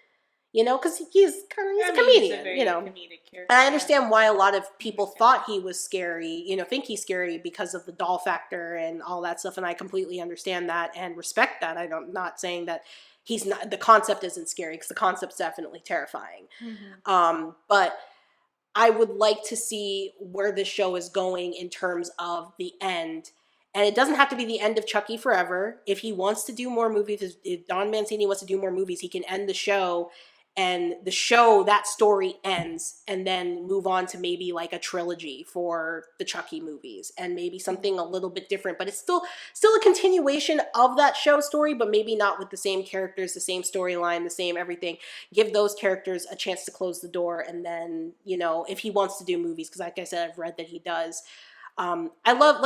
You know, because he's a comedian, you know. Comedic character, and I understand why a lot of people thought he was scary, you know, think he's scary because of the doll factor and all that stuff. And I completely understand that and respect that. I'm not saying that the concept isn't scary, because the concept's definitely terrifying. But I would like to see where this show is going in terms of the end. And it doesn't have to be the end of Chucky forever. If he wants to do more movies, if Don Mancini wants to do more movies, he can end the show, and that story ends, and then move on to maybe like a trilogy for the Chucky movies, and maybe something a little bit different, but it's still a continuation of that show story, but maybe not with the same characters, the same storyline, the same everything. Give those characters a chance to close the door, and then, you know, if he wants to do movies, because like I said, I've read that he does. I love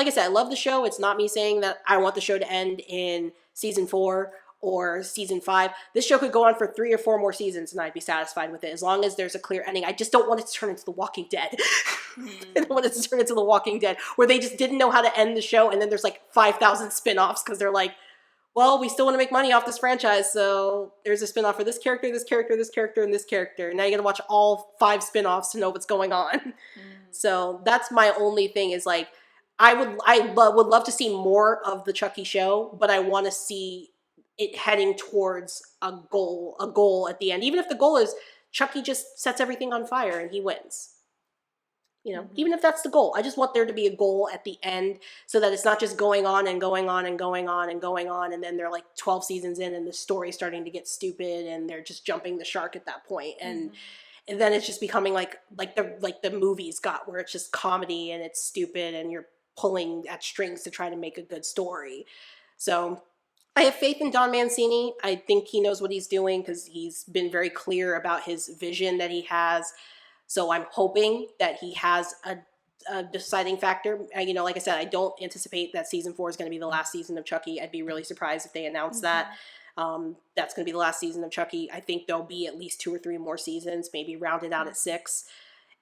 the show. It's not me saying that I want the show to end in season 4 or season 5. This show could go on for 3 or 4 more seasons and I'd be satisfied with it, as long as there's a clear ending. I just don't want it to turn into The Walking Dead. I don't want it to turn into The Walking Dead, where they just didn't know how to end the show, and then there's like 5,000 spin-offs because they're like, well, we still want to make money off this franchise, so there's a spin-off for this character, this character, this character, and this character. Now you gotta watch all 5 spin-offs to know what's going on. So that's my only thing, is like, I would love to see more of the Chucky show, but I want to see it heading towards a goal at the end. Even if the goal is Chucky just sets everything on fire and he wins. You know, even if that's the goal, I just want there to be a goal at the end, so that it's not just going on and going on and going on and going on, and then they're like 12 seasons in and the story's starting to get stupid and they're just jumping the shark at that point. And then it's just becoming like the movies got, where it's just comedy and it's stupid and you're pulling at strings to try to make a good story. So I have faith in Don Mancini. I think he knows what he's doing, because he's been very clear about his vision that he has. So I'm hoping that he has a deciding factor. You know, like I said, I don't anticipate that season 4 is going to be the last season of Chucky. I'd be really surprised if they announced that. That's going to be the last season of Chucky. I think there'll be at least 2 or 3 more seasons, maybe round it out at 6,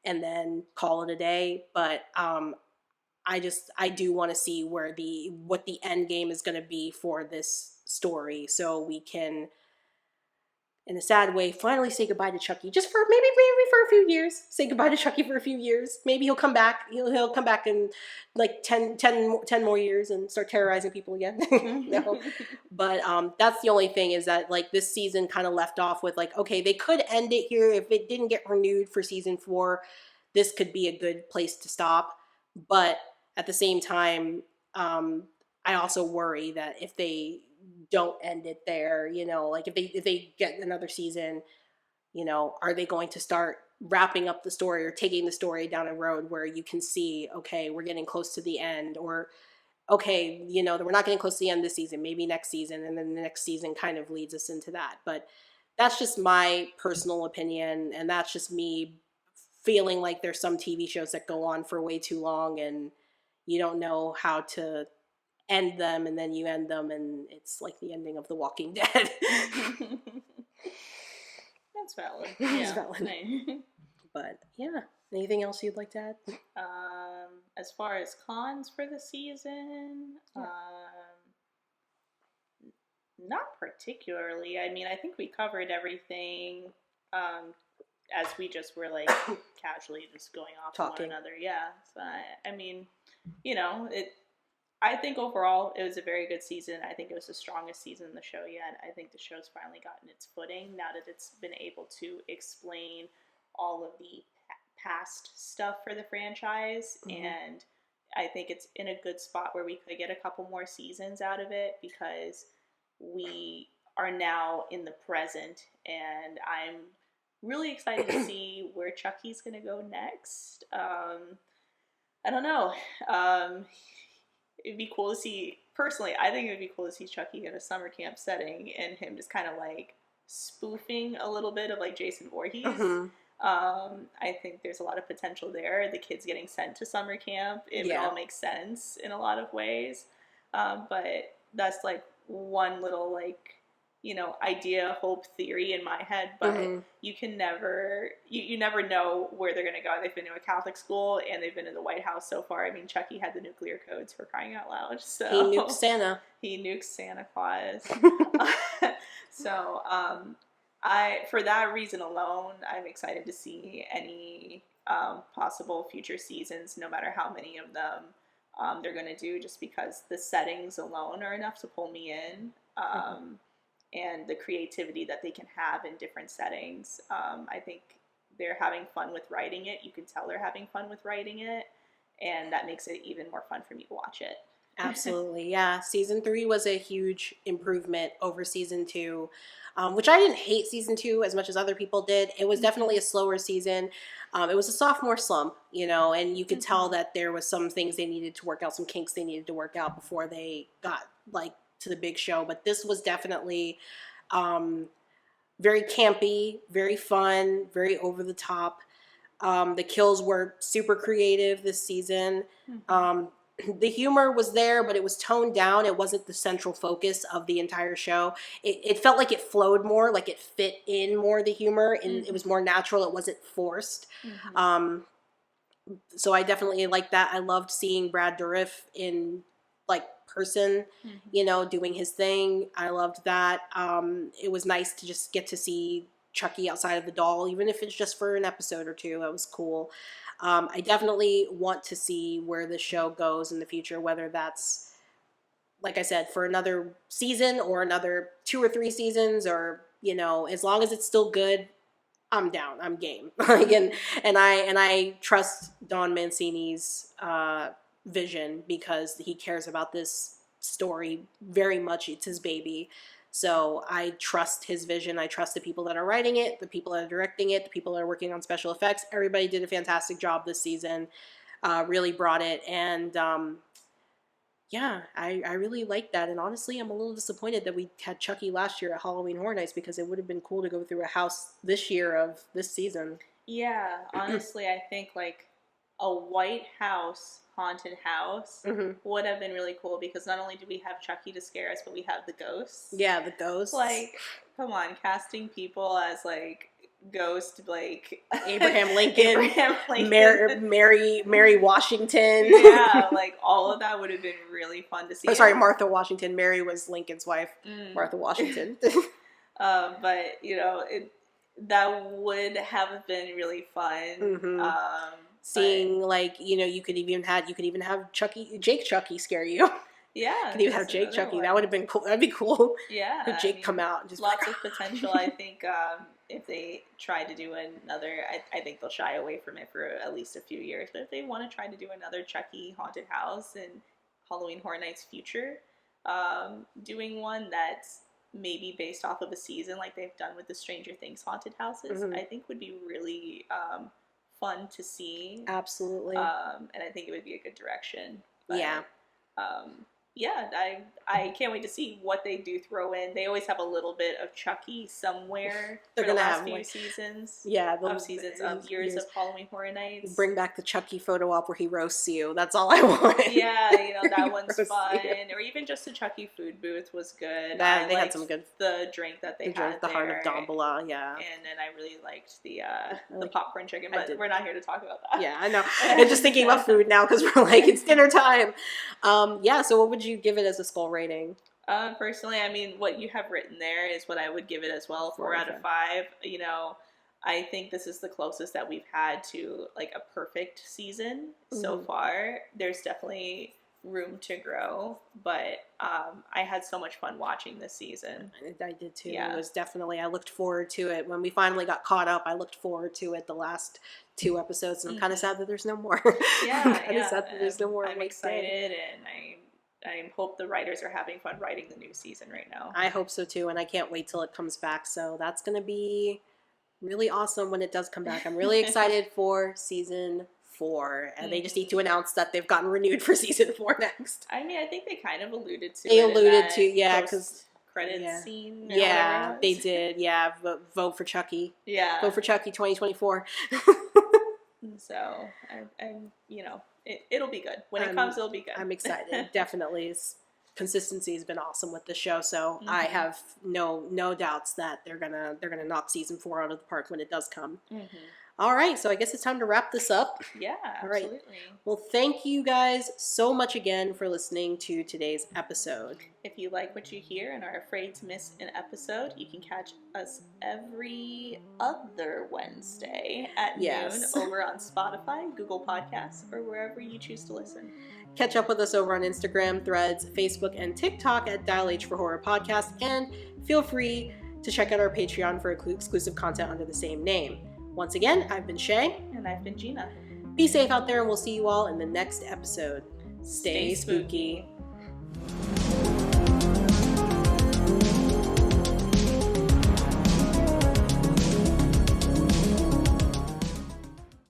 and then call it a day. But I do want to see what the end game is going to be for this story, so we can, in a sad way, finally say goodbye to Chucky, just for maybe for a few years. Say goodbye to Chucky for a few years. Maybe he'll come back. He'll come back in like 10 more years and start terrorizing people again. No. But that's the only thing, is that like this season kind of left off with like, okay, they could end it here. If it didn't get renewed for season 4, this could be a good place to stop. But at the same time, I also worry that if they don't end it there, you know, like if they get another season, you know, are they going to start wrapping up the story or taking the story down a road where you can see, okay, we're getting close to the end, or okay, you know, we're not getting close to the end this season, maybe next season, and then the next season kind of leads us into that. But that's just my personal opinion, and that's just me feeling like there's some TV shows that go on for way too long and you don't know how to end them, and then you end them and it's like the ending of The Walking Dead. That's valid. It's valid. But yeah, anything else you'd like to add? As far as cons for the season, not particularly. I mean, I think we covered everything, as we just were like casually just going off Talking. one another. Yeah. So I mean, you know, I think overall it was a very good season. I think it was the strongest season in the show yet. I think the show's finally gotten its footing now that it's been able to explain all of the past stuff for the franchise. And I think it's in a good spot where we could get a couple more seasons out of it, because we are now in the present, and I'm really excited to see where Chucky's going to go next. I don't know. It'd be cool to see, personally, I think it would be cool to see Chucky in a summer camp setting and him just kind of like spoofing a little bit of like Jason Voorhees. I think there's a lot of potential there. The kids getting sent to summer camp, it all makes sense in a lot of ways. But that's like one little like, you know, idea, hope, theory in my head, but you can never, you never know where they're going to go. They've been to a Catholic school and they've been to the White House so far. I mean, Chucky had the nuclear codes, for crying out loud. So he nuked Santa. He nukes Santa Claus. So, for that reason alone, I'm excited to see any possible future seasons, no matter how many of them they're going to do, just because the settings alone are enough to pull me in. And the creativity that they can have in different settings. I think they're having fun with writing it. You can tell they're having fun with writing it, and that makes it even more fun for me to watch it. Absolutely, yeah. Season 3 was a huge improvement over season 2, which I didn't hate season 2 as much as other people did. It was definitely a slower season. It was a sophomore slump, you know, and you could tell that there was some things they needed to work out, some kinks they needed to work out before they got like to the big show. But this was definitely very campy, very fun, very over the top. The kills were super creative this season. the humor was there, but it was toned down. It wasn't the central focus of the entire show. It felt like it flowed more, like it fit in more, the humor, and it was more natural. It wasn't forced. So I definitely like that. I loved seeing Brad Dourif in like person, you know, doing his thing. I loved that. It was nice to just get to see Chucky outside of the doll, even if it's just for an episode or two. That was cool. I definitely want to see where the show goes in the future, whether that's, like I said, for another season or another 2 or 3 seasons, or, you know, as long as it's still good, I'm down. I'm game. and I trust Don Mancini's vision, because he cares about this story very much. It's his baby. So I trust his vision. I trust the people that are writing it, the people that are directing it, the people that are working on special effects. Everybody did a fantastic job this season. Really brought it. And yeah, I really like that. And honestly, I'm a little disappointed that we had Chucky last year at Halloween Horror Nights, because it would have been cool to go through a house this year of this season. Yeah, honestly, I think like a white house, haunted house, would have been really cool, because not only do we have Chucky to scare us, but we have the ghosts. Yeah, the ghosts. Like, come on, casting people as like ghost, like Abraham Lincoln, Mary Mary Washington. Yeah, like all of that would have been really fun to see. Oh, sorry, Martha Washington. Mary was Lincoln's wife. Martha Washington. But you know, that would have been really fun. Seeing, like, you know, you could even have Jake Chucky scare you. Yeah, you could even have Jake Chucky. One. That would have been cool. That'd be cool. Yeah, have Jake come out and just lots of potential. I think if they try to do another, I think they'll shy away from it for at least a few years. But if they want to try to do another Chucky haunted house in Halloween Horror Nights future, doing one that's maybe based off of a season like they've done with the Stranger Things haunted houses, I think would be really fun to see. Absolutely. And I think it would be a good direction. But, yeah. Yeah, I can't wait to see what they do throw in. They always have a little bit of Chucky somewhere for the last few seasons. Yeah, years of Halloween Horror Nights. Bring back the Chucky photo op where he roasts you. That's all I want. Yeah, you know, that one's fun. Or even just the Chucky food booth was good. They had some good. The drink that they had the Heart of Dambola, yeah. And then I really liked the popcorn chicken, but we're not here to talk about that. Yeah, I know. I'm just thinking about food now, because we're like, it's dinner time. Yeah, so what would you give it as a skull rating? Personally, I mean, what you have written there is what I would give it as well. 4 out of 5. You know, I think this is the closest that we've had to like a perfect season so far. There's definitely room to grow, but I had so much fun watching this season. I did too. Yeah. It was definitely, I looked forward to it. When we finally got caught up, I looked forward to it the last 2 episodes, and I'm kind of sad that there's no more. Yeah, I'm kind of sad that there's no more. I'm excited, and I hope the writers are having fun writing the new season right now. I hope so too, and I can't wait till it comes back. So that's going to be really awesome when it does come back. I'm really excited for season 4, and they just need to announce that they've gotten renewed for season 4 next. I mean, I think they kind of alluded to yeah, because credits scene. Yeah, they did. Yeah, vote for Chucky. Yeah, vote for Chucky 2024. So, I'm you know, it'll be good. When it comes, it'll be good. I'm excited. Definitely. Consistency has been awesome with this show, so I have no doubts that they're gonna knock season 4 out of the park when it does come. All right, so I guess it's time to wrap this up. Yeah, absolutely. All right. Well, thank you guys so much again for listening to today's episode. If you like what you hear and are afraid to miss an episode, you can catch us every other Wednesday at noon over on Spotify, Google Podcasts, or wherever you choose to listen. Catch up with us over on Instagram, Threads, Facebook, and TikTok at Dial H for Horror Podcast, and feel free to check out our Patreon for exclusive content under the same name. Once again, I've been Shay. And I've been Gina. Be safe out there, and we'll see you all in the next episode. Stay spooky.